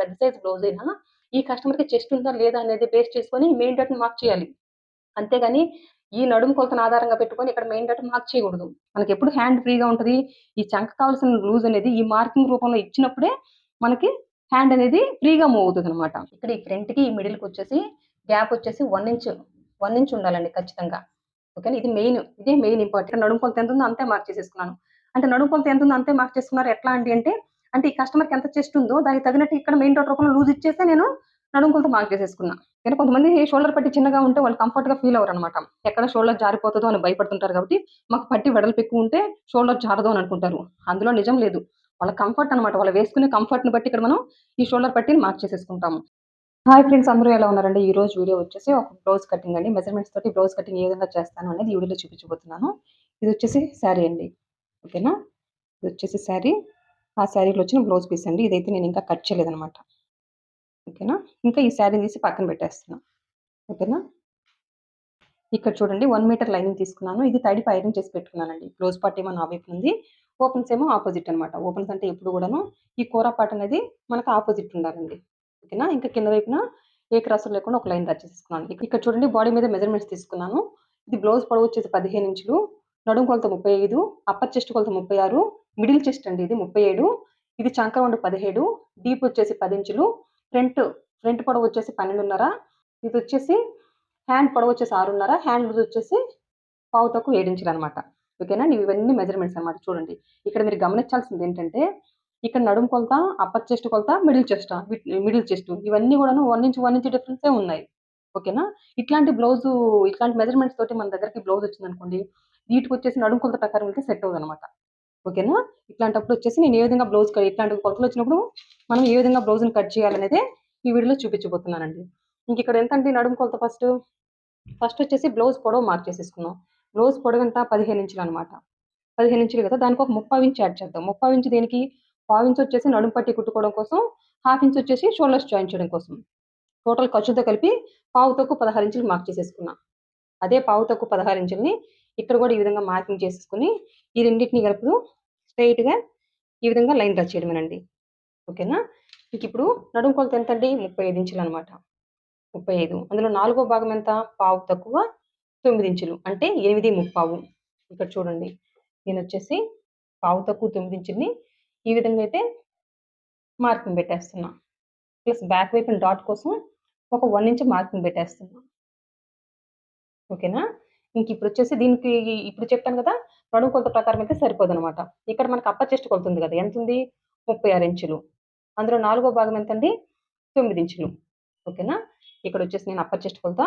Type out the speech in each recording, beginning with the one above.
పెద్ద size blouse అయినా ఈ కస్టమర్‌కి చెస్ట్ ఉందా లేదా అనేది బేస్ చేసుకొని మెయిన్ డాట్‌ని మార్క్ చేయాలి. అంతేగాని ఈ నడుము కొలతను ఆధారంగా పెట్టుకొని ఇక్కడ మెయిన్ డాట్ మార్క్ చేయకూడదు. మనకెప్పుడు హ్యాండ్ ఫ్రీగా ఉంటది. ఈ చంక కావాల్సిన లూజ్ అనేది ఈ మార్కింగ్ రూపంలో ఇచ్చినప్పుడే మనకి హ్యాండ్ అనేది ఫ్రీగా మూవ్ అవుతదనమాట. ఇక్కడ ఈ ఫ్రంట్‌కి, ఈ మిడిల్‌కొచ్చేసి గ్యాప్ వచ్చేసి 1 ఇంచ్ ఉండాలండి ఖచ్చితంగా. ఓకేనా. ఇదే మెయిన్ ఇంపార్టెంట్. నడుము కొలత ఎంతుందో అంతే మార్క్ చేసేసుకున్నాను. అంటే నడుము కొలత ఎంతుందో అంతే మార్క్ చేసుకున్నారు. ఎట్లా అండి అంటే, అంటే ఈ కస్టమర్‌కి ఎంత చెస్ట్ ఉందో దానికి తగినట్టు ఇక్కడ మెయిన్ డాట్ రూపంలో లూజ్ ఇచ్చేసే నేను నడుము కొలత మార్క్ చేసేసుకున్నా. కానీ కొంతమంది షోల్డర్ పట్టి చిన్నగా ఉంటే వాళ్ళు కంఫర్ట్‌గా ఫీల్ అవ్వరనమాట. ఎక్కడ షోల్డర్ జారిపోతదో అని భయపడుతుంటారు కాబట్టి, మాకు పట్టి వెడల్పు ఎక్కువ ఉంటే షోల్డర్ జారదు అని అనుకుంటారు. అందులో నిజం లేదు. వాళ్ళ కంఫర్ట్ అనమాట. వాళ్ళు వేసుకునే కంఫర్ట్‌ని బట్టి ఇక్కడ మనం ఈ షోల్డర్ పట్టిని మార్క్ చేసేసుకుంటాము. హాయ్ ఫ్రెండ్స్, అందరూ ఎలా ఉన్నారండి? ఈ రోజు వీడియో వచ్చేసి ఒక బ్లౌజ్ కటింగ్ అండి. మెజర్‌మెంట్స్ తోటి బ్లౌజ్ కటింగ్ ఏ విధంగా చేస్తాను అనేది ఈ వీడియోలో చూపించబోతున్నాను. ఇది వచ్చేసి శారీ అండి. ఓకేనా. ఇది వచ్చేసి శారీ. ఆ శారీలో వచ్చిన బ్లౌజ్ పీస్ అండి. ఇదైతే నేను ఇంకా కట్ చేయలేదనమాట. ఓకేనా. ఇంకా ఈ శారీని తీసి పక్కన పెట్టేస్తున్నా. ఓకేనా. ఇక్కడ చూడండి 1 మీటర్ లైనింగ్ తీసుకున్నాను. ఇది తడిపి ఐరన్ చేసి పెట్టుకున్నానండి. క్లోజ్ పార్ట్ ఏమో నా వైపు ఉంది. ఓపెన్స్ ఏమో ఆపోజిట్ అనమాట. ఓపెన్స్ అంటే ఎప్పుడు కూడాను ఈ కూర పార్ట్ అనేది మనకు ఆపోజిట్ ఉండాలండి. ఓకేనా. ఇంకా కింద వైపున ఏ క్రాసులు లేకుండా ఒక లైన్ డ్రా చేసేసుకున్నాను. ఇక్కడ చూడండి బాడీ మీద మెజర్‌మెంట్స్ తీసుకున్నాను. ఇది బ్లౌజ్ పొడవు వచ్చేసి 15 ఇంచులు, నడుము కొలత 35, అప్పర్ చెస్ట్ కొలత 36, మిడిల్ చెస్ట్ అండి ఇది 37, ఇది చంక రౌండ్ 17, డీప్ వచ్చేసి 10 ఇంచులు, ఫ్రంట్ ఫ్రంట్ పొడవు వచ్చేసి 12.5, ఇది వచ్చేసి హ్యాండ్ పొడవు వచ్చేసి 6.5, హ్యాండ్ లూజ్ వచ్చేసి పావు తక్కువ 7 ఇంచులనమాట. ఓకేనా. ఇవన్నీ మెజర్‌మెంట్స్ అనమాట. చూడండి. ఇక్కడ మీరు గమనించాల్సిందేంటంటే, ఇక్కడ నడుము కొలత, అప్పర్ చెస్ట్ కొలత, మిడిల్ చెస్ట్ ఇవన్నీ గూడాను 1 ఇంచ్ డిఫరెన్సే ఉన్నాయి. ఓకేనా. ఇట్లాంటి మెజర్‌మెంట్స్ తోటి మన దగ్గరికి బ్లౌజ్ వచ్చిందనుకోండి, వీటికొచ్చేసి నడుము కొలత ప్రకారం వెళ్తే సెట్ అవ్వదనమాట. ఓకేనా. ఇట్లాంటప్పుడు వచ్చేసి నేను ఏ విధంగా ఇట్లాంటి కొలతలొచ్చినప్పుడు మనం ఏ విధంగా బ్లౌజ్‌ని కట్ చేయాలనేదే ఈ వీడియోలో చూపించబోతున్నానండి. ఇంకిక్కడ ఎంతండి నడుము కొలత ఫస్ట్ వచ్చేసి బ్లౌజ్ పొడవు మార్క్ చేసేసుకున్నాం. బ్లౌజ్ పొడవెంత 15 ఇంచులనమాట. 15 ఇంచులు కదా! దానికి ఒక 30 ఇంచ్ యాడ్ చేద్దాం. 30 ఇంచ్ దేనికి? పావు ఇంచ్ వచ్చేసి నడుము పట్టి కుట్టుకోవడం కోసం, హాఫ్ ఇంచ్ వచ్చేసి షోల్డర్స్ జాయిన్ చేయడం కోసం. టోటల్ ఖర్చులతో కలిపి పావు తక్కువ 16 ఇంచులు మార్క్ చేసేసుకున్నా. అదే పావు తక్కువ 16 ఇంచులని ఇక్కడ కూడా ఈ విధంగా మార్కింగ్ చేసేసుకొని, ఈ రెండిటిని కలుపుతూ స్ట్రెయిట్‌గా ఈ విధంగా లైన్ డ్రా చేయడమేనండి. ఓకేనా. మీకిప్పుడు నడుము కొలత ఎంతండి? 35 ఇంచులనమాట. 35. అందులో నాలుగో భాగం ఎంత? పావు తక్కువ 9 ఇంచులు. అంటే 8:15. ఇక్కడ చూడండి. నేనొచ్చేసి పావు తక్కువ 9 ఇంచులని ఈ విధంగా అయితే మార్కింగ్ పెట్టేస్తున్నా. ప్లస్ బ్యాక్ వైపున డాట్ కోసం ఒక 1 ఇంచ్ మార్కింగ్ పెట్టేస్తున్నా. ఓకేనా. ఇంకిప్పుడొచ్చేసి దీనికి ఇప్పుడు చెప్పాను కదా! నడుము కొలత ప్రకారం అయితే సరిపోదనమాట. ఇక్కడ మనకు అప్పర్ చెస్ట్ కొలత ఉంది కదా! ఎంతుంది? 36 ఇంచులు. అందులో నాలుగో భాగం ఎంతండి? 9 ఇంచులు. ఓకేనా. ఇక్కడొచ్చేసి నేను అప్పర్ చెస్ట్ కొలత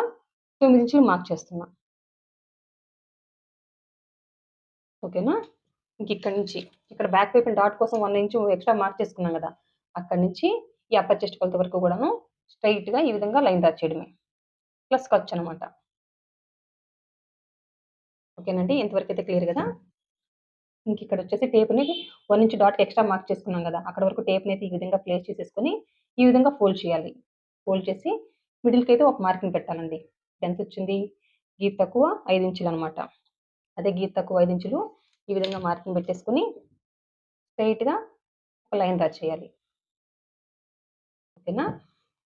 9 ఇంచులు మార్క్ చేస్తున్నా. ఓకేనా. ఇంకిక్కడి నుంచి ఇక్కడ బ్యాక్ వైపున డాట్ కోసం 1 ఇంచు ఎక్స్‌ట్రా మార్క్ చేసుకున్నాం గదా! అక్కడి నుంచి ఈ అప్పర్ చెస్ట్ కొలత వరకు గూడాను స్ట్రెయిట్‌గా ఈ విధంగా లైన్ డ్రా చేయడమే. ప్లస్ ఖర్చనమాట. ఓకేనండి. ఇంతవరకైతే క్లియర్ గదా! ఇంకిక్కడొచ్చేసి టేప్‌ని 1 ఇంచ్ డాట్‌కి ఎక్స్‌ట్రా మార్క్ చేసుకున్నాం గదా! అక్కడి వరకు టేప్‌నయితే ఈ విధంగా ప్లేస్ చేసేసుకొని, ఈ విధంగా ఫోల్డ్ చేయాలి. ఫోల్డ్ చేసి మిడిల్‌కైతే ఒక మార్కింగ్ పెట్టాలండి. ఎంతొచ్చింది? గీత తక్కువ 5 ఇంచులనమాట. అదే గీత తక్కువ 5 ఇంచులు ఈ విధంగా మార్కింగ్ పెట్టేసుకొని స్ట్రెయిట్‌గా ఒక లైన్ డ్రా చేయాలి. ఓకేనా.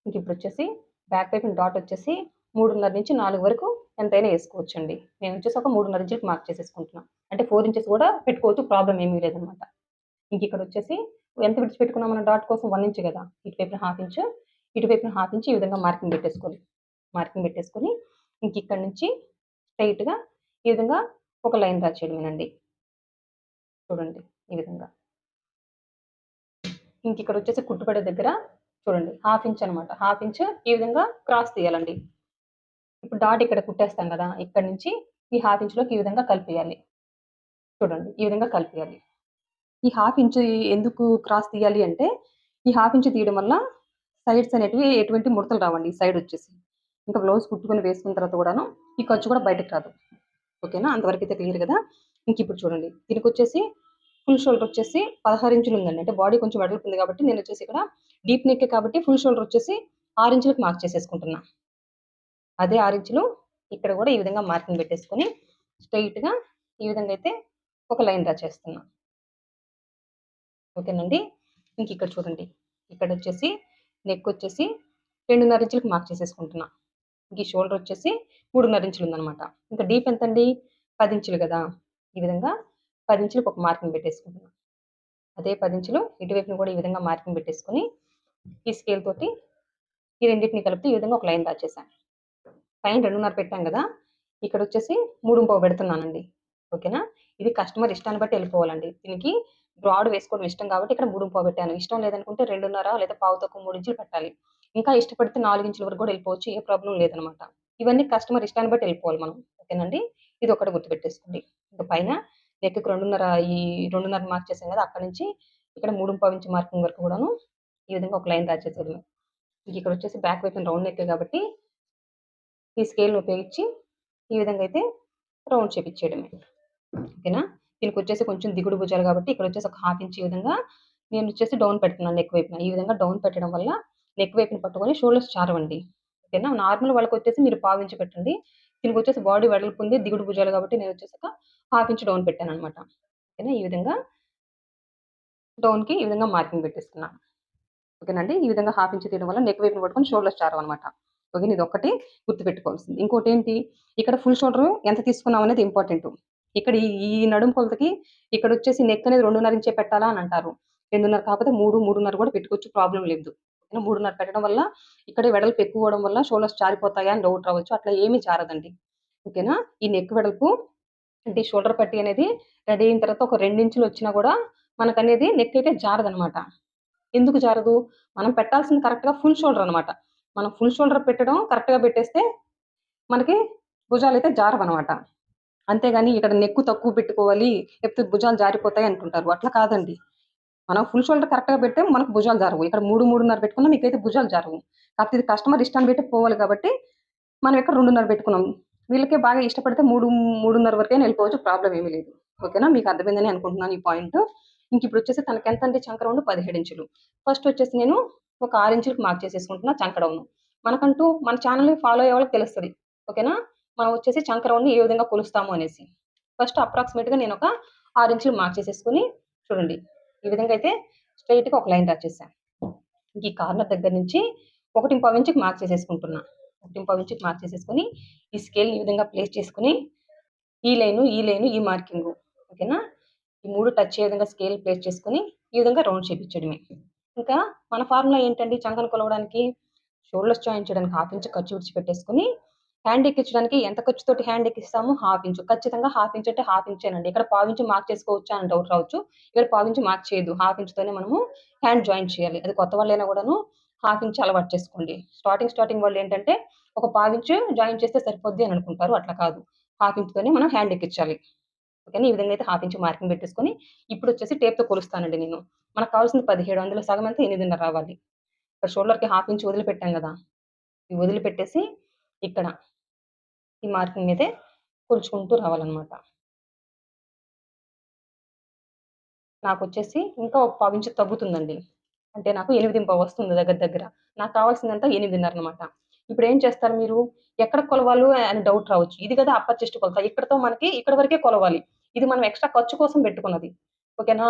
ఇంకిప్పుడొచ్చేసి బ్యాక్ వైపున డాట్ వచ్చేసి 3.5-4 వరకు ఎంతైనా ఏసుకోవచ్చండి. నేనొచ్చేసి ఒక 3.5 ఇంచులకి మార్క్ చేసేసుకుంటున్నా. అంటే 4 ఇంచెస్ గూడా పెట్టుకోవచ్చు. ప్రాబ్లమ్ ఏమీ లేదనమాట. ఇంకిక్కడొచ్చేసి ఎంత విడిచిపెట్టుకున్నాం మనం డాట్ కోసం 1 ఇంచ్ గదా! ఇటువైపున హాఫ్ ఇంచు, ఇటువైపున హాఫ్ ఇంచ్ ఈ విధంగా మార్కింగ్ పెట్టేసుకోవాలి. మార్కింగ్ పెట్టేసుకొని ఇంకిక్కడి నుంచి స్ట్రెయిట్‌గా ఈ విధంగా ఒక లైన్ డ్రా చేయడమేనండి. చూడండి ఈ విధంగా. ఇంకిక్కడొచ్చేసి కుట్టుపడే దగ్గర చూడండి హాఫ్ ఇంచ్ అనమాట. హాఫ్ ఇంచ్ ఈ విధంగా క్రాస్ తీయాలండి. ఇప్పుడు డాట్ ఇక్కడ కుట్టేస్తాం గదా! ఇక్కడి నుంచి ఈ హాఫ్ ఇంచ్‌లోకి ఈ విధంగా కలిపేయాలి. చూడండి ఈ విధంగా కలిపేయాలి. ఈ హాఫ్ ఇంచ్ ఎందుకు క్రాస్ తీయాలి అంటే, ఈ హాఫ్ ఇంచ్ తీయడం వల్ల సైడ్స్ అనేటివి ఎటువంటి ముడతలు రావండి. ఈ సైడొచ్చేసి. ఇంకా బ్లౌజ్ కుట్టుకొని వేసుకున్న తర్వాత గూడాను ఈ ఖర్చు కూడా బయటకి రాదు. ఓకేనా. అంతవరకైతే క్లియర్ గదా! ఇంకిప్పుడు చూడండి. దీనికొచ్చేసి ఫుల్ షోల్డర్ వచ్చేసి 16 ఇంచులు ఉందండి. అంటే బాడీ కొంచెం వెడల్పు ఉంది కాబట్టి నేనొచ్చేసి ఇక్కడ డీప్ నెక్ కాబట్టి ఫుల్ షోల్డర్ వచ్చేసి 6 ఇంచులకి మార్క్ చేసేసుకుంటున్నా. అదే 6 ఇంచులు ఇక్కడ గూడా ఈ విధంగా మార్కింగ్ పెట్టేసుకొని స్ట్రెయిట్‌గా ఈ విధంగా అయితే ఒక లైన్ డ్రా చేస్తున్నా. ఓకేనండి. ఇంకిక్కడ చూడండి. ఇక్కడొచ్చేసి నెక్ వచ్చేసి 2.5 ఇంచులకి మార్క్ చేసేసుకుంటున్నా. ఇంక ఈ షోల్డర్ వచ్చేసి 3.5 ఇంచులు ఉందనమాట. ఇంకా డీప్ ఎంతండి? 10 ఇంచులు గదా! ఈ విధంగా 10 ఇంచులకి ఒక మార్కింగ్ పెట్టేసుకుంటున్నా. అదే 10 ఇంచులు ఇటువైపున కూడా ఈ విధంగా మార్కింగ్ పెట్టేసుకొని, ఈ స్కేల్ తోటి ఈ రెండిటిని కలిపి ఈ విధంగా ఒక లైన్ డ్రా చేశాను. పైన 2.5 పెట్టాం గదా! ఇక్కడొచ్చేసి 3.25 పెడుతున్నానండి. ఓకేనా? ఇది కస్టమర్ ఇష్టాన్ని బట్టి ఎళ్ళిపోవాలండి. దీనికి బ్రాడ్ వేసుకోవడం ఇష్టం కాబట్టి ఇక్కడ 3.25 పెట్టాను. ఇష్టం లేదనుకుంటే 2.5 లేదా పావు తక్కువ 3 ఇంచులు పెట్టాలి. ఇంకా ఇష్టపడితే 4 ఇంచుల వరకు కూడా ఎళ్ళిపోవచ్చు. ఏ ప్రాబ్లమ్ లేదనమాట. ఇవన్నీ కస్టమర్ ఇష్టాన్ని బట్టి ఎళ్ళిపోవాలి మనం. ఓకేనండి? ఇదొక్కటి గుర్తుపెట్టేసుకోండి. ఇంక పైన నెక్‌కి 2.5 ఈ 2.5 మార్క్ చేసాం గదా! అక్కడి నుంచి ఇక్కడ 3.25 ఇంచ్ మార్కింగ్ వరకు కూడాను ఈ విధంగా ఒక లైన్ డ్రా చేసేయడమే. ఇంకిక్కడొచ్చేసి బ్యాక్ వైపున రౌండ్ నెక్కే కాబట్టి ఈ స్కేల్‌ని ఉపయోగించి ఈ విధంగా అయితే రౌండ్ చేపిచ్చేయడమే. ఓకేనా? దీనికొచ్చేసి కొంచెం దిగుడు భుజాలు కాబట్టి ఇక్కడొచ్చేసి ఒక హాఫ్ ఇంచ్ ఈ విధంగా నేనొచ్చేసి డౌన్ పెడుతున్నాను నెక్ వైపున. ఈ విధంగా డౌన్ పెట్టడం వల్ల నెక్ వైపున పట్టుకొని షోల్డర్స్ చారవండి. ఓకేనా? నార్మల్ వాళ్ళకొచ్చేసి మీరు పావించి పెట్టండి. దీనికొచ్చేసి బాడీ వెడల్పుంది, దిగుడు భుజాలు కాబట్టి నేనొచ్చేసి ఒక హాఫ్ ఇంచ్ డౌన్ పెట్టాననమాట. ఓకేనా? ఈ విధంగా డౌన్‌కి ఈ విధంగా మార్కింగ్ పెట్టేసుకున్నా. ఓకేనండి. ఈ విధంగా హాఫ్ ఇంచ్ తీయడం వల్ల నెక్ వైపున పట్టుకొని షోల్డర్స్ చారవనమాట. ఓకేనా? ఇదొక్కటి గుర్తుపెట్టుకోవాల్సింది. ఇంకోటేంటి ఇక్కడ ఫుల్ షోల్డర్ ఎంత తీసుకున్నాం అనేది ఇంపార్టెంటు. ఇక్కడ ఈ ఈ నడుము కొలతకి ఇక్కడొచ్చేసి నెక్ అనేది 2.5 ఇంచే పెట్టాలా అని అంటారు. 2.5 కాకపోతే 3, 3.5 కూడా పెట్టుకోవచ్చు. ప్రాబ్లమ్ లేదు. ఓకేనా? 3.5 పెట్టడం వల్ల ఇక్కడే వెడల్పు ఎక్కువవ్వడం వల్ల షోల్డర్స్ జారిపోతాయా అని డౌట్ రావచ్చు. అట్లా ఏమీ జారదండి. ఓకేనా? ఈ నెక్ వెడల్పు అంటే ఈ షోల్డర్ పట్టీ అనేది రెడీ అయిన తర్వాత ఒక 2 ఇంచులొచ్చినా గూడా మనకనేది నెక్ అయితే జారదనమాట. ఎందుకు జారదు? మనం పెట్టాల్సింది కరెక్ట్‌గా ఫుల్ షోల్డర్ అనమాట. మనం ఫుల్ షోల్డర్ పెట్టడం కరెక్ట్‌గా పెట్టేస్తే మనకి భుజాలైతే జారవనమాట. అంతేగాని ఇక్కడ నెక్కు తక్కువ పెట్టుకోవాలి, లేకపోతే భుజాలు జారిపోతాయి అనుకుంటారు. అట్లా కాదండి. మనం ఫుల్ షోల్డర్ కరెక్ట్‌గా పెడితే మనకు భుజాలు జారవు. ఇక్కడ 3, 3.5 పెట్టుకున్నా మీకైతే భుజాలు జారవు. కాకపోతే ఇది కస్టమర్ ఇష్టాన్ని బట్టి పోవాలి కాబట్టి మనం ఇక్కడ 2.5 పెట్టుకున్నాం. వీళ్ళకే బాగా ఇష్టపడితే 3, 3.5 వరకైనా ఎళ్ళిపోవచ్చు. ప్రాబ్లమ్ ఏమీ లేదు. ఓకేనా? మీకు అర్థమైందని అనుకుంటున్నాను ఈ పాయింట్. ఇంకిప్పుడొచ్చేసి తనకెంతంటే చంక రౌండ్ 17 ఇంచులు. ఫస్ట్ వచ్చేసి నేను ఒక 6 ఇంచులకి మార్క్ చేసేసుకుంటున్నా చంక డౌను. మనకంటూ మన ఛానెల్‌ని ఫాలో అయ్యే వాళ్ళకి తెలుస్తది. ఓకేనా? మనం వచ్చేసి చంక రౌండ్‌ని ఏ విధంగా కొలుస్తాము అనేసి. ఫస్ట్ అప్రాక్సిమేట్‌గా నేనొక 6 ఇంచులు మార్క్ చేసేసుకొని చూడండి. ఈ విధంగా అయితే స్ట్రెయిట్‌గా ఒక లైన్ డ్రా చేశా. ఈ కార్నర్ దగ్గర నుంచి 1.25 ఇంచుకి మార్క్ చేసేసుకుంటున్నా. 1.25 ఇంచుకి మార్క్ చేసేసుకొని, ఈ స్కేల్‌ని ఈ విధంగా ప్లేస్ చేసుకొని, ఈ లైను, ఈ లైను, ఈ మార్కింగు. ఓకేనా? ఈ 3 టచ్ అయ్యే విధంగా స్కేల్ ప్లేస్ చేసుకొని, ఈ విధంగా రౌండ్ చేపిచ్చడమే. ఇంకా మన ఫార్ములా ఏంటండి చంకను కొలవడానికి? షోల్డర్స్ జాయిన్ చేయడానికి హాఫ్ ఇంచ్ ఖర్చు విడిచిపెట్టేసుకొని, హ్యాండ్ ఎక్కించడానికి ఎంత ఖర్చుతోటి హ్యాండ్ ఎక్కిస్తాము? Half inch. ఖచ్చితంగా హాఫ్ ఇంచ్ అంటే హాఫ్ ఇంచేనండి. ఇక్కడ పావించి మార్క్ చేసుకోవచ్చా అని డౌట్ రావచ్చు. ఇక్కడ పావించి మార్క్ చేయొద్దు. హాఫ్ ఇంచ్‌తోనే మనము హ్యాండ్ జాయిన్ చేయాలి. అది కొత్త వాళ్ళైనా గూడాను హాఫ్ ఇంచ్ అలవాటు చేసుకోండి. స్టార్టింగ్ వాళ్ళేంటంటే ఒక పావించు జాయిన్ చేస్తే సరిపోద్ది అని అనుకుంటారు. అట్లా కాదు. హాఫ్ ఇంచ్‌తోనే మనం హ్యాండ్ ఎక్కించాలి. ఓకేనా? ఈ విధంగా అయితే హాఫ్ ఇంచ్ మార్కింగ్ పెట్టేసుకొని, ఇప్పుడొచ్చేసి టేప్‌తో కొలుస్తానండి నేను. మనకు కావాల్సింది 17 అందులో సగం ఎంత 8.5 రావాలి. ఇక్కడ షోల్డర్‌కి హాఫ్ ఇంచ్ వదిలిపెట్టాం గదా! ఈ వదిలిపెట్టేసి ఇక్కడ ఈ మార్కింగ్ మీదే కొలుచుకుంటూ రావాలనమాట. నాకొచ్చేసి ఇంకా ఒక పావించు తగ్గుతుందండి. అంటే నాకు 8.25 వస్తుంది దగ్గర దగ్గర. నాకు కావాల్సిందంతా 8.5 అనమాట. ఇప్పుడేం చేస్తారు మీరు? ఎక్కడ కొలవాలో అని డౌట్ రావచ్చు. ఇది గదా అప్పర్ చెస్ట్ కొలత. ఇక్కడితో మనకి ఇక్కడి వరకే కొలవాలి. ఇది మనం ఎక్స్‌ట్రా ఖర్చు కోసం పెట్టుకున్నది. ఓకేనా?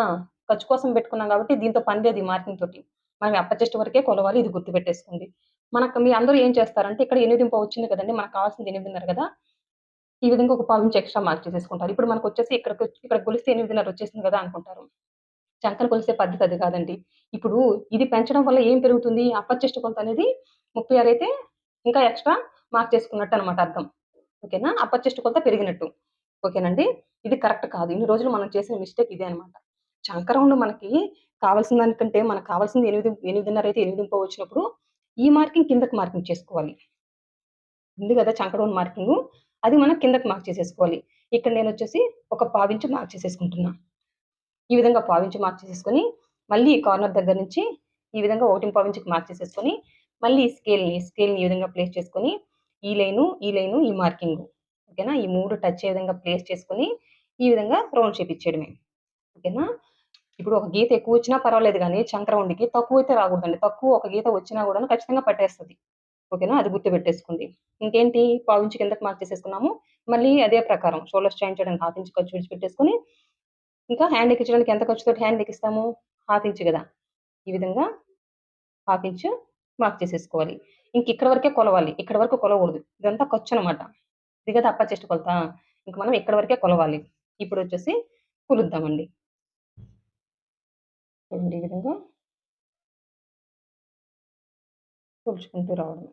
ఖర్చు కోసం పెట్టుకున్నాం కాబట్టి దీంతో పని లేదు ఈ మార్కింగ్ తోటి. మనం అప్పర్ చెస్ట్ వరకే కొలవాలి. ఇది గుర్తుపెట్టేసుకోండి. మీ అందరూ ఏం చేస్తారంటే ఇక్కడ 8.25 వచ్చింది కదండీ! మనకు కావాల్సింది 8.5 గదా! ఈ విధంగా ఒక పావించి ఎక్స్‌ట్రా మార్క్ చేసేసుకుంటారు. ఇప్పుడు మనకొచ్చేసి ఇక్కడ కొలిస్తే 8.5 వచ్చేసింది గదా! అనుకుంటారు. చంకన కొలిసే పద్ధతి అది కాదండి. ఇప్పుడు ఇది పెంచడం వల్ల ఏం పెరుగుతుంది? అప్పర్ చెస్ట్ కొలతనేది 36 అయితే ఇంకా ఎక్స్‌ట్రా మార్క్ చేసుకున్నట్టనమాట అర్థం. ఓకేనా? అప్పర్ చెస్ట్ కొలత పెరిగినట్టు. ఓకేనండి? ఇది కరెక్ట్ కాదు. ఇన్ని రోజులు మనం చేసిన మిస్టేక్ ఇదే అనమాట. చంక రౌండ్ మనకి కావాల్సిన దానికంటే మనకు కావాల్సింది 8.5 అయితే 8.5 వచ్చినప్పుడు ఈ మార్కింగ్ కిందకి మార్కింగ్ చేసుకోవాలి. ఉంది గదా! చంక రౌండ్ మార్కింగు. అది మనం కిందకి మార్క్ చేసేసుకోవాలి. ఇక్కడ నేనొచ్చేసి ఒక పావించి మార్క్ చేసేసుకుంటున్నా. ఈ విధంగా పావించి మార్క్ చేసేసుకొని, మళ్ళీ ఈ కార్నర్ దగ్గర నుంచి ఈ విధంగా 1.25 ఇంచుకి మార్క్ చేసేసుకొని, మళ్ళీ ఈ స్కేల్‌ని ఈ విధంగా ప్లేస్ చేసుకొని, ఈ మార్కింగు. ఓకేనా? ఈ 3 టచ్ అయ్యే విధంగా ప్లేస్ చేసుకొని, ఈ విధంగా రౌండ్ చేపిచ్చేయడమే. ఓకేనా? ఇప్పుడు ఒక గీత ఎక్కువొచ్చినా పర్వాలేదు గానీ, చంక రౌండ్‌కి తక్కువైతే రాకూడదండి. తక్కువ ఒక గీత వచ్చినా గూడాను ఖచ్చితంగా పట్టేస్తది. ఓకేనా? అది గుర్తుపెట్టేసుకోండి. ఇంకేంటి పావించి కిందకి మార్క్ చేసేసుకున్నాము. మళ్ళీ అదే ప్రకారం షోల్డర్స్ జాయిన్ చేయడానికి హాఫ్ ఇంచ్ ఖర్చు విడిచిపెట్టేసుకొని ఇంకా హ్యాండ్ ఎక్కించడానికి ఎంత ఖర్చుతోటి హ్యాండ్ ఎక్కిస్తాము? హాఫ్ ఇంచ్ గదా! ఈ విధంగా హాఫ్ ఇంచు మార్క్ చేసేసుకోవాలి. ఇక్కడ వరకే కొలవాలి. ఇక్కడి వరకు కొలవకూడదు. ఇదంతా ఖర్చనమాట. ఇది కదా అప్పర్ చెస్ట్ కొలత. ఇంక మనం ఇక్కడి వరకే కొలవాలి. ఇప్పుడొచ్చేసి కొలుద్దామండి. చూడండి ఈ విధంగా కొలుచుకుంటూ రావడం.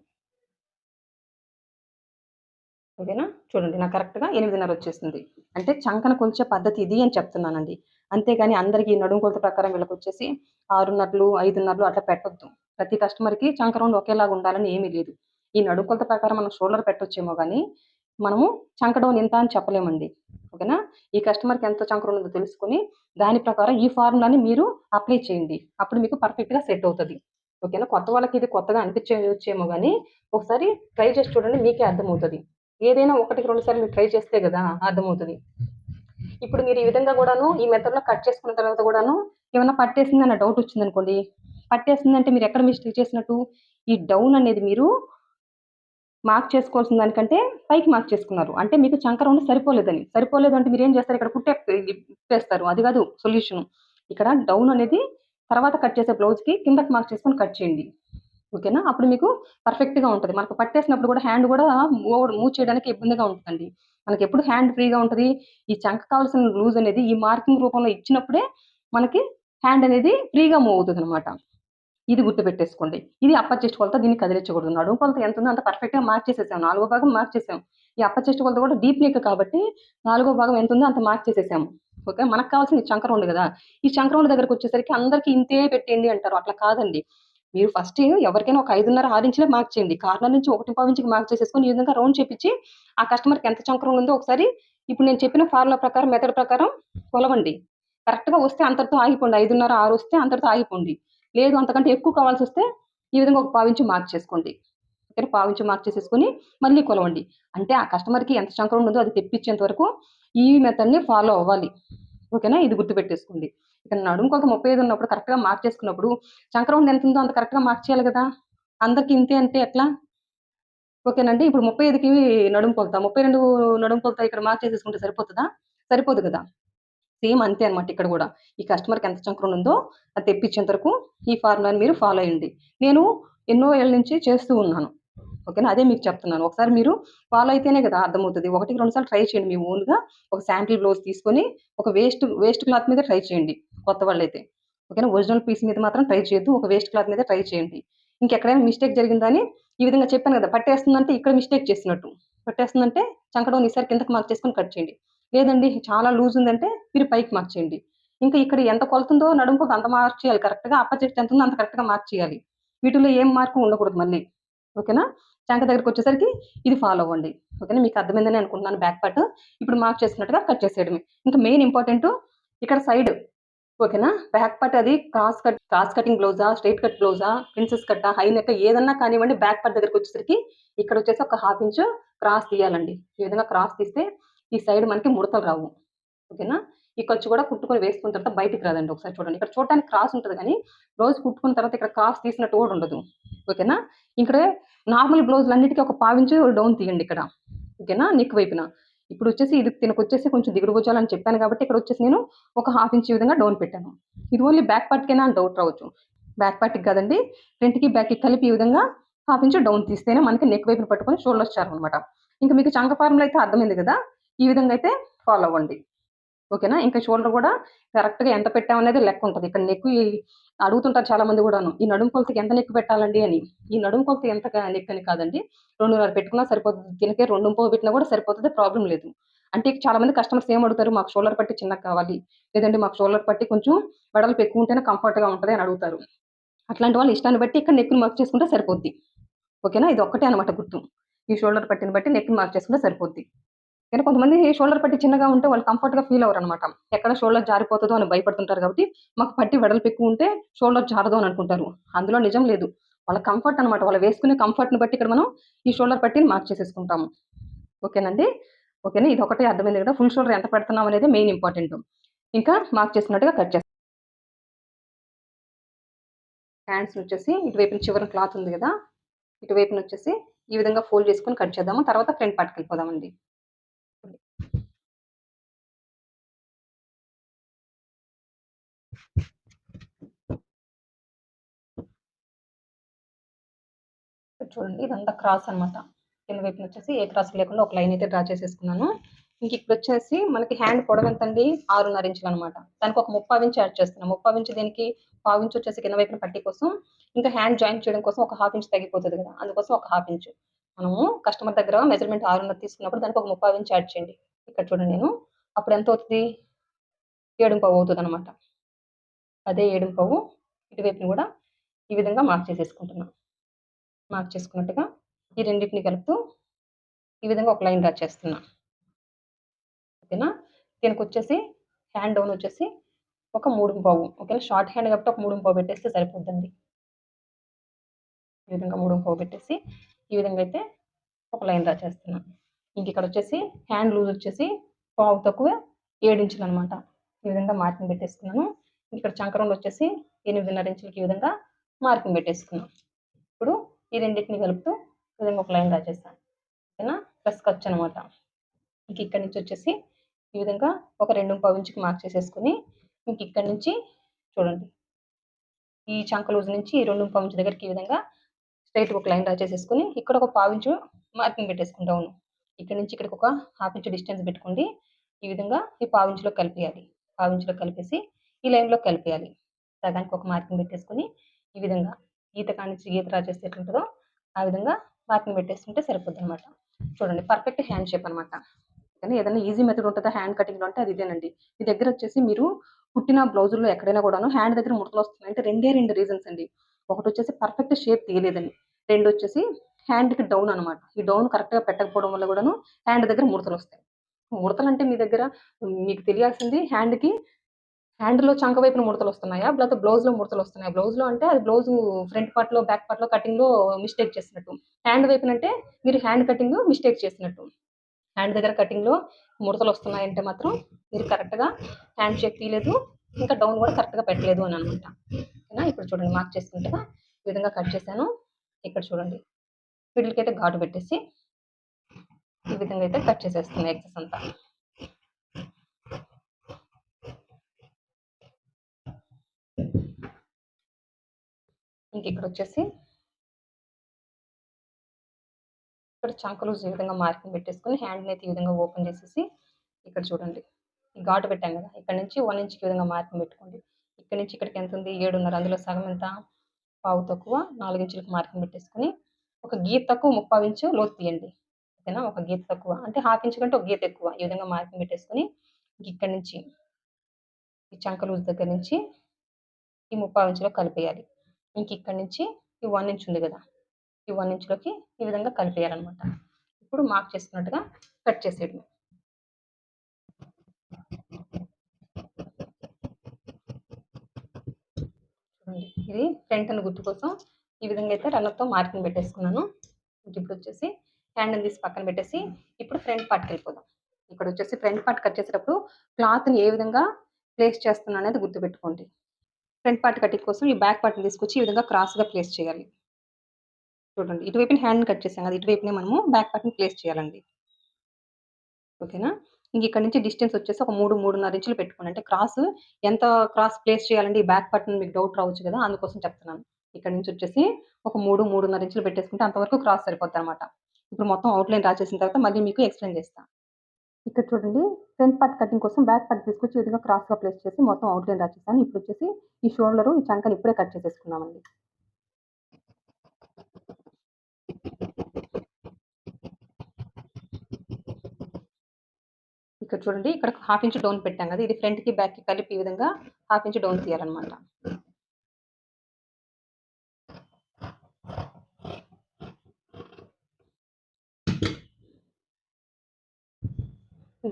ఓకేనా? చూడండి నాకు కరెక్ట్‌గా 8:30 వచ్చేసింది. అంటే చంకన కొలిచే పద్ధతి ఇది అని చెప్తున్నానండి. అంతేగాని అందరికి నడుము కొలత ప్రకారం వీళ్ళకొచ్చేసి 6:30, 5:30 అట్లా పెట్టొద్దు. ప్రతి కస్టమర్‌కి చంక రౌండ్ ఒకేలాగా ఉండాలని ఏమీ లేదు. ఈ నడుము కొలత ప్రకారం మనం షోల్డర్ పెట్టొచ్చేమో గానీ, మనము చంక డౌన్ ఇంత అని చెప్పలేమండి. ఓకేనా? ఈ కస్టమర్‌కి ఎంత చంక రౌండ్ ఉందో తెలుసుకొని, దాని ప్రకారం ఈ ఫార్ములాని మీరు అప్లై చేయండి. అప్పుడు మీకు పర్ఫెక్ట్‌గా సెట్ అవుతది. ఓకేనా? కొత్త వాళ్ళకి ఇది కొత్తగా అనిపించవచ్చేమో గానీ, ఒకసారి ట్రై చేసి చూడండి మీకే అర్థమవుతది. ఏదైనా ఒకటికి 2 సార్లు మీరు ట్రై చేస్తే గదా అర్థమవుతది. ఇప్పుడు మీరు ఈ విధంగా గూడాను ఈ మెథడ్‌లో కట్ చేసుకున్న తర్వాత గూడాను ఏమన్నా పట్టేసిందన్న డౌట్ వచ్చిందనుకోండి. పట్టేసిందంటే మీరు ఎక్కడ మిస్టేక్ చేసినట్టు? ఈ డౌన్ అనేది మీరు మార్క్ చేసుకోవాల్సిన దానికంటే పైకి మార్క్ చేసుకున్నారు. అంటే మీకు చంక రౌండ్ సరిపోలేదని. సరిపోలేదంటే మీరేం చేస్తారు ఇక్కడ కుట్టేస్తారు. అది గాదు సొల్యూషను. ఇక్కడ డౌన్ అనేది తర్వాత కట్ చేసే బ్లౌజ్‌కి కిందకి మార్క్ చేసుకొని కట్ చేయండి. ఓకేనా? అప్పుడు మీకు పర్ఫెక్ట్‌గా ఉంటది. మనకు పట్టేసినప్పుడు గూడా హ్యాండ్ గూడా మూవ్ చేయడానికి ఇబ్బందిగా ఉంటదండి. మనకెప్పుడు హ్యాండ్ ఫ్రీగా ఉంటది. ఈ చంకకు కావాల్సిన లూజ్ అనేది ఈ మార్కింగ్ రూపంలో ఇచ్చినప్పుడే మనకి హ్యాండ్ అనేది ఫ్రీగా మూవ్ అవుతదనమాట. ఇది గుర్తుపెట్టేసుకోండి. ఇది అప్పర్ చెస్ట్ కొలత దీన్ని కదిలించకూడదు. నడుము కొలత ఎంతుందో అంత పర్ఫెక్ట్‌గా మార్క్ చేసేసాం. నాలుగో భాగం మార్క్ చేసాం. ఈ అప్పర్ చెస్ట్ కొలత కూడా డీప్ నెక్ కాబట్టి నాలుగో భాగం ఎంతుందో అంత మార్క్ చేసేసాము. ఓకే. మనకు కావాల్సింది చంక రౌండ్ గదా! ఈ చంక రౌండ్ దగ్గరకొచ్చేసరికి అందరికి ఇంతే పెట్టేయండి అంటారు. అట్లా కాదండి. మీరు ఫస్ట్ ఎవరికైనా ఒక 5:30, 6 ఇంచులే మార్క్ చేయండి. కార్నర్ నుంచి 1.25 ఇంచుకి మార్క్ చేసేసుకొని ఈ విధంగా రౌండ్ చేపిచ్చి ఆ కస్టమర్‌కి ఎంత చంక రౌండ్ ఉందో ఒకసారి ఇప్పుడు నేను చెప్పిన ఫార్ములా ప్రకారం మెథడ్ ప్రకారం కొలవండి. కరెక్ట్‌గా వస్తే అంతటితో ఆగిపోండి. 5:30, 6 వస్తే అంతటితో ఆగిపోండి. లేదు అంతకంటే ఎక్కువ కావాల్సొస్తే ఈ విధంగా ఒక పావించు మార్క్ చేసుకోండి. ఓకేనా? పావించు మార్క్ చేసేసుకొని మళ్ళీ కొలవండి. అంటే ఆ కస్టమర్‌కి ఎంత చంక రౌండ్ ఉందో అది తెప్పించేంత వరకు ఈ మెథడ్‌ని ఫాలో అవ్వాలి. ఓకేనా? ఇది గుర్తుపెట్టేసుకోండి. ఇక నడుము కొలత 35 ఉన్నప్పుడు కరెక్ట్‌గా మార్క్ చేసుకున్నప్పుడు చంక రౌండ్ ఎంతుందో అంత కరెక్ట్‌గా మార్క్ చేయాలి గదా! అందరికి ఇంతే అంటే ఎట్లా? ఓకేనండి. ఇప్పుడు 35కి నడుము కొలత, 32 నడుము కొలత ఇక్కడ మార్క్ చేసేసుకుంటే సరిపోతదా? సరిపోదు గదా! సేమ్ అంతే అన్నమాట ఇక్కడ గూడా. ఈ కస్టమర్‌కి ఎంత చంకరౌండ్ ఉందో అది తెప్పించేంత వరకు ఈ ఫార్ములాని మీరు ఫాలో అయ్యండి. నేను ఎన్నో ఏళ్ల నుంచి చేస్తూ ఉన్నాను. ఓకేనా? అదే మీకు చెప్తున్నాను. ఒకసారి మీరు ఫాలో అయితేనే గదా అర్థమవుతది. ఒకటికి 2 సార్లు ట్రై చేయండి మీ ఓన్‌గా. ఒక శాంపిల్ బ్లౌజ్ తీసుకొని ఒక వేస్ట్ క్లాత్ మీద ట్రై చేయండి కొత్త వాళ్ళైతే. ఓకేనా? ఒరిజినల్ పీస్ మీద మాత్రం ట్రై చేయొద్దు. ఒక వేస్ట్ క్లాత్ మీద ట్రై చేయండి. ఇంకెక్కడైనా మిస్టేక్ జరిగిందా అని ఈ విధంగా చెప్పాను గదా! పట్టేస్తుందంటే ఇక్కడ మిస్టేక్ చేసినట్టు. పట్టేస్తుందంటే చంకడౌన్ ఈసారి కిందకి మార్క్ చేసుకొని కట్ చేయండి. లేదండి చాలా లూజ్ ఉందంటే మీరు పైకి మార్క్ చేయండి. ఇంకా ఇక్కడ ఎంత కొలతుందో నడుము కొలత అంత మార్క్ చేయాలి కరెక్ట్‌గా. అప్పర్ చెస్ట్ ఎంతుందో అంత కరెక్ట్‌గా మార్క్ చేయాలి. వీటిలో ఏం మార్పు ఉండకూడదు మళ్ళీ. ఓకేనా? చంక దగ్గరకొచ్చేసరికి ఇది ఫాలో అవ్వండి. ఓకేనా? మీకు అర్థమైందని అనుకుంటున్నాను బ్యాక్ పార్ట్. ఇప్పుడు మార్క్ చేసుకున్నట్టుగా కట్ చేసేయడమే. ఇంకా మెయిన్ ఇంపార్టెంటు ఇక్కడ సైడ్ ఓకేనా? బ్యాక్ పార్ట్ అది క్రాస్ కటింగ్ బ్లౌజా, స్ట్రెయిట్ కట్ బ్లౌజా, ప్రిన్సెస్ కట్టా, హై నెక్ ఏదన్నా కానివ్వండి బ్యాక్ పార్ట్ దగ్గరకొచ్చేసరికి ఇక్కడొచ్చేసి ఒక 1/2 ఇంచు క్రాస్ తీయాలండి. ఈ విధంగా క్రాస్ తీస్తే ఈ సైడ్ మనకి ముడతలు రావు. ఓకేనా? ఈ ఖర్చు కూడా కుట్టుకొని వేసుకున్న తర్వాత బయటికి రాదండి. ఒకసారి చూడండి. ఇక్కడ చూడటానికి క్రాస్ ఉంటది గానీ, బ్లౌజ్ కుట్టుకున్న తర్వాత ఇక్కడ క్రాస్ తీసినట్టు గూడా ఉండదు. ఓకేనా? ఇక్కడ నార్మల్ బ్లౌజులన్నిటికి ఒక పావించు డౌన్ తీయండిక్కడ. ఓకేనా? నెక్ వైపున. ఇప్పుడొచ్చేసి ఇది తినకొచ్చేసి కొంచెం దిగుడు భుజాలని చెప్పాను కాబట్టి ఇక్కడొచ్చేసి నేను ఒక 1/2 ఇంచ్ ఈ విధంగా డౌన్ పెట్టాను. ఇది ఓన్లీ బ్యాక్ పార్ట్‌కేనా అని డౌట్ రావచ్చు. బ్యాక్ పార్ట్‌కి కాదండి. ఫ్రంట్‌కి, బ్యాక్‌కి కలిపి ఈ విధంగా 1/2 ఇంచ్ డౌన్ తీస్తేనే మనకి నెక్ వైపున పట్టుకొని షోల్డర్స్ చారమనమాట. ఇంక మీకు చంక ఫార్ములా అయితే అర్థమైంది గదా! ఈ విధంగా అయితే ఫాలో అవ్వండి. ఓకేనా? ఇంకా షోల్డర్ గూడా కరెక్ట్‌గా ఎంత పెట్టామనేది లెక్కుంటది. ఇక్కడ అడుగుతుంటారు చాలా మంది గూడాను. ఈ నడుము కొలతకి ఎంత నెక్ పెట్టాలండి అని. ఈ నడుము కొలత ఎంత నెక్ అని కాదండి. 2:30 పెట్టుకున్నా సరిపోతది. దీనికే 2:15 పెట్టినా గూడా సరిపోతది. ప్రాబ్లమ్ లేదు. అంటే చాలా మంది కస్టమర్స్ ఏం అడుగుతారు? మాకు షోల్డర్ పట్టి చిన్నగా కావాలి. లేదంటే మాకు షోల్డర్ పట్టి కొంచెం వెడల్పు ఎక్కువ ఉంటేనే కంఫర్ట్‌గా ఉంటది అని అడుగుతారు. అట్లాంటి వాళ్ళ ఇష్టాన్ని బట్టి ఇక్కడ నెక్‌ని మార్క్ చేసుకుంటే సరిపోద్ది. ఓకేనా? ఇది ఒక్కటే అన్నమాట గుర్తు. ఈ షోల్డర్ పట్టిని బట్టి నెక్‌ని మార్క్ చేసుకుంటే సరిపోద్ది. కానీ కొంతమంది షోల్డర్ పట్టి చిన్నగా ఉంటే వాళ్ళు కంఫర్ట్‌గా ఫీల్ అవ్వరనమాట. ఎక్కడ షోల్డర్ జారిపోతదో అని భయపడుతుంటారు కాబట్టి, మాకు పట్టి వెడల్పు ఎక్కువుంటే షోల్డర్ జారదు అని అనుకుంటారు. అందులో నిజం లేదు. వాళ్ళ కంఫర్ట్ అనమాట. వాళ్ళు వేసుకునే కంఫర్ట్‌ని బట్టి ఇక్కడ మనం ఈ షోల్డర్ పట్టీని మార్క్ చేసేసుకుంటాము. ఓకేనండి? ఓకేనా? ఇదొకటే అర్థమైంది కదా! ఫుల్ షోల్డర్ ఎంత పెడుతున్నాం అనేది మెయిన్ ఇంపార్టెంట్. ఇంకా మార్క్ చేసుకున్నట్టుగా కట్ చేస్తాం. హ్యాండ్స్‌నొచ్చేసి ఇటువైపున చివరన క్లాత్ ఉంది గదా! ఇటువైపునొచ్చేసి ఈ విధంగా ఫోల్డ్ చేసుకొని కట్ చేద్దాము. తర్వాత ఫ్రంట్ పార్ట్‌కెళ్ళిపోదామండి. ఇక్కడ చూడండి ఇదంతా క్రాస్ అనమాట. కింద వైపున వచ్చేసి ఏ క్రాస్ లేకుండా ఒక లైన్ అయితే డ్రా చేసేసుకున్నాను. ఇప్పుడొచ్చేసి మనకి హ్యాండ్ పొడవెంతండి? 6.5 ఇంచులనమాట. దానికి ఒక ముప్పావు ఇంచు యాడ్ చేస్తున్నా. ముప్పావు ఇంచు దేనికి? పావించి వచ్చేసి కింద వైపున పట్టీ కోసం, ఇంకా హ్యాండ్ జాయింట్ చేయడం కోసం ఒక హాఫ్ ఇంచ్ తగ్గిపోతది కదా! అందుకోసం ఒక హాఫ్ ఇంచు. మనము కస్టమర్ దగ్గర మెజర్‌మెంట్ 6.5 తీసుకున్నప్పుడు దానికి ఒక ముప్పావు ఇంచు యాడ్ చేయండి. ఇక్కడ చూడండి నేను. అప్పుడు ఎంతవుతది? 7.25 అవుతదనమాట. అదే 7.25 ఇటువైపున గూడా ఈ విధంగా మార్క్ చేసేసుకుంటున్నా. మార్క్ చేసుకున్నట్టుగా ఈ రెండిటిని కలుపుతూ ఈ విధంగా ఒక లైన్ డ్రా చేస్తున్నా. ఓకేనా? దీనికొచ్చేసి హ్యాండ్ డౌన్ వచ్చేసి ఒక 3.25 ఓకేనా? షార్ట్ హ్యాండ్ కాబట్టి ఒక 3.25 పెట్టేస్తే సరిపోద్దండి. ఈ విధంగా 3.25 పెట్టేసి ఈ విధంగా అయితే ఒక లైన్ డ్రా చేస్తున్నా. ఇంకిక్కడొచ్చేసి హ్యాండ్ లూజ్ వచ్చేసి పావు తక్కువ 7 ఇంచులనమాట. ఈ విధంగా మార్కింగ్ పెట్టేసుకున్నాను. ఇక్కడ చంక రౌండ్ వచ్చేసి 8.5 ఇంచులకి ఈ విధంగా మార్కింగ్ పెట్టేసుకున్నాం. ఇప్పుడు ఈ రెండిటిని కలుపుతూ ఈ విధంగా ఒక లైన్ డ్రా చేశాను. ఓకేనా? ప్లస్ ఖర్చనమాట. ఇక్కడి నుంచి వచ్చేసి ఈ విధంగా ఒక 2.25 ఇంచుకి మార్క్ చేసేసుకొని ఇక్కడి నుంచి చూడండి. ఈ చంక లూజ్ నుంచి 2.25 ఇంచు దగ్గరికి ఈ విధంగా స్ట్రెయిట్‌గా ఒక లైన్ డ్రా చేసేసుకొని ఇక్కడ ఒక పావించు మార్కింగ్ పెట్టేసుకుంటా ఉన్నాం. ఇక్కడి నుంచి ఇక్కడికి ఒక హాఫ్ ఇంచ్ డిస్టెన్స్ పెట్టుకోండి. ఈ విధంగా ఈ పావించులో కలిపేయాలి. పావించులో కలిపేసి ఈ లైన్‌లో కలిపేయాలి. సగానికి ఒక మార్కింగ్ పెట్టేసుకొని ఈ విధంగా గీత కానించి గీత డ్రా చేస్తే ఎట్లుంటదో ఆ విధంగా మార్కింగ్ పెట్టేసుకుంటే సరిపోద్దనమాట. చూడండి పర్ఫెక్ట్ హ్యాండ్ షేప్ అనమాట. కానీ ఏదైనా ఈజీ మెథడ్ ఉంటదా హ్యాండ్ కటింగ్‌లో అంటే అది ఇదేనండి. మీ దగ్గరొచ్చేసి మీరు కుట్టిన బ్లౌజుల్లో ఎక్కడైనా కూడాను హ్యాండ్ దగ్గర ముడతలొస్తున్నాయి అంటే 2 రీజన్స్ అండి. ఒకటొచ్చేసి పర్ఫెక్ట్ షేప్ తీయలేదని. రెండొచ్చేసి హ్యాండ్‌కి డౌన్ అనమాట. ఈ డౌన్ కరెక్ట్‌గా పెట్టకపోవడం వల్ల గూడాను హ్యాండ్ దగ్గర ముడతలొస్తాయి. ముడతలంటే మీ దగ్గర మీకు తెలియాల్సింది హ్యాండ్‌లో చంక వైపున ముడతలొస్తున్నాయా? లేకపోతే బ్లౌజ్‌లో ముడతలొస్తున్నాయా? బ్లౌజ్‌లో అంటే అది బ్లౌజు ఫ్రంట్ పార్ట్‌లో, బ్యాక్ పార్ట్‌లో కటింగ్‌లో మిస్టేక్ చేసినట్టు. హ్యాండ్ వైపునంటే మీరు హ్యాండ్ కటింగ్ మిస్టేక్ చేసినట్టు. హ్యాండ్ దగ్గర కటింగ్‌లో ముడతలొస్తున్నాయంటే మాత్రం మీరు కరెక్ట్‌గా హ్యాండ్ షేప్ తీయలేదు. ఇంకా డౌన్ గూడా కరెక్ట్‌గా పెట్టలేదు అననమాట. ఓకేనా? ఇప్పుడు చూడండి మార్క్ చేసుకుంటగా ఈ విధంగా కట్ చేశాను. ఇక్కడ చూడండి. వీటిలకైతే ఘాటు పెట్టేసి ఈ విధంగా అయితే కట్ చేసేస్తున్నా ఎక్సెస్ అంతా. ఇంకిక్కడొచ్చేసి ఇక్కడ చంక లూజ్ ఈ విధంగా మార్కింగ్ పెట్టేసుకొని హ్యాండ్‌నయితే ఈ విధంగా ఓపెన్ చేసేసి ఇక్కడ చూడండి. ఈ ఘాటు పెట్టాం గదా! ఇక్కడ నుంచి 1 ఇంచ్‌కి ఈ విధంగా మార్కింగ్ పెట్టుకోండి. ఇక్కడి నుంచి ఇక్కడికి ఎంతుంది? 7.5 అందులో సగం ఎంత? పావు తక్కువ 4 ఇంచులకి మార్కింగ్ పెట్టేసుకొని ఒక గీత తక్కువ ముప్పావు ఇంచు లోతు తీయండి. ఓకేనా? ఒక గీత తక్కువ అంటే హాఫ్ ఇంచ్ కంటే ఒక గీత ఎక్కువ. ఈ విధంగా మార్కింగ్ పెట్టేసుకొని ఇక్కడి నుంచి ఈ చంక లూజ్ దగ్గర నుంచి ఈ ముప్పావు ఇంచులో కలిపేయాలి. ఇక్కడి నుంచి ఈ 1 ఇంచ్ ఉంది గదా! ఈ 1 ఇంచ్‌లోకి ఈ విధంగా కలిపేయాలనమాట. ఇప్పుడు మార్క్ చేసుకున్నట్టుగా కట్ చేసేయడమే. చూడండి. ఇది ఫ్రంట్ అని గుర్తు కోసం ఈ విధంగా అయితే రన్నర్‌తో మార్కింగ్ పెట్టేసుకున్నాను. ఇప్పుడొచ్చేసి హ్యాండ్‌ని తీసి పక్కన పెట్టేసి ఇప్పుడు ఫ్రంట్ పార్ట్‌కెళ్ళిపోదాం. ఇక్కడొచ్చేసి ఫ్రంట్ పార్ట్ కట్ చేసేటప్పుడు క్లాత్‌ని ఏ విధంగా ప్లేస్ చేస్తున్నా అనేది గుర్తుపెట్టుకోండి. ఫ్రంట్ పార్ట్ కటింగ్ కోసం ఈ బ్యాక్ పార్ట్‌ని తీసుకొచ్చి ఈ విధంగా క్రాస్‌గా ప్లేస్ చేయాలి. చూడండి. ఇటువైపున హ్యాండ్‌ని కట్ చేసాం కదా! ఇటువైపునే మనము బ్యాక్ పార్ట్‌ని ప్లేస్ చేయాలండి. ఓకేనా? ఇక్కడి నుంచి డిస్టెన్స్ వచ్చేసి ఒక 3, 3.5 ఇంచులు పెట్టుకోండి. అంటే ఎంత క్రాస్ ప్లేస్ చేయాలండి ఈ బ్యాక్ పార్ట్ మీకు డౌట్ రావచ్చు గదా! అందుకోసం చెప్తున్నాను. ఇక్కడి నుంచి వచ్చేసి ఒక 3, 3.5 ఇంచులు పెట్టేసుకుంటే అంతవరకు క్రాస్ సరిపోద్దనమాట. ఇప్పుడు మొత్తం ఔట్‌లైన్ డ్రా చేసిన తర్వాత మళ్ళీ మీకు ఎక్స్‌ప్లెయిన్ చేస్తా. ఇక్కడ చూడండి ఫ్రంట్ పార్ట్ కటింగ్ కోసం బ్యాక్ పార్ట్ తీసుకొచ్చి ఈ విధంగా క్రాస్‌గా ప్లేస్ చేసి మొత్తం ఔట్‌లైన్ డ్రా చేశాను. ఇప్పుడొచ్చేసి ఈ షోల్డరు, ఈ చంకని ఇప్పుడే కట్ చేసేసుకుందామండి. ఇక్కడ చూడండి ఇక్కడ హాఫ్ ఇంచ్ డౌన్ పెట్టాం గదా! ఇది ఫ్రంట్‌కి, బ్యాక్‌కి కలిపి ఈ విధంగా హాఫ్ ఇంచ్ డౌన్ తీయాలనమాట.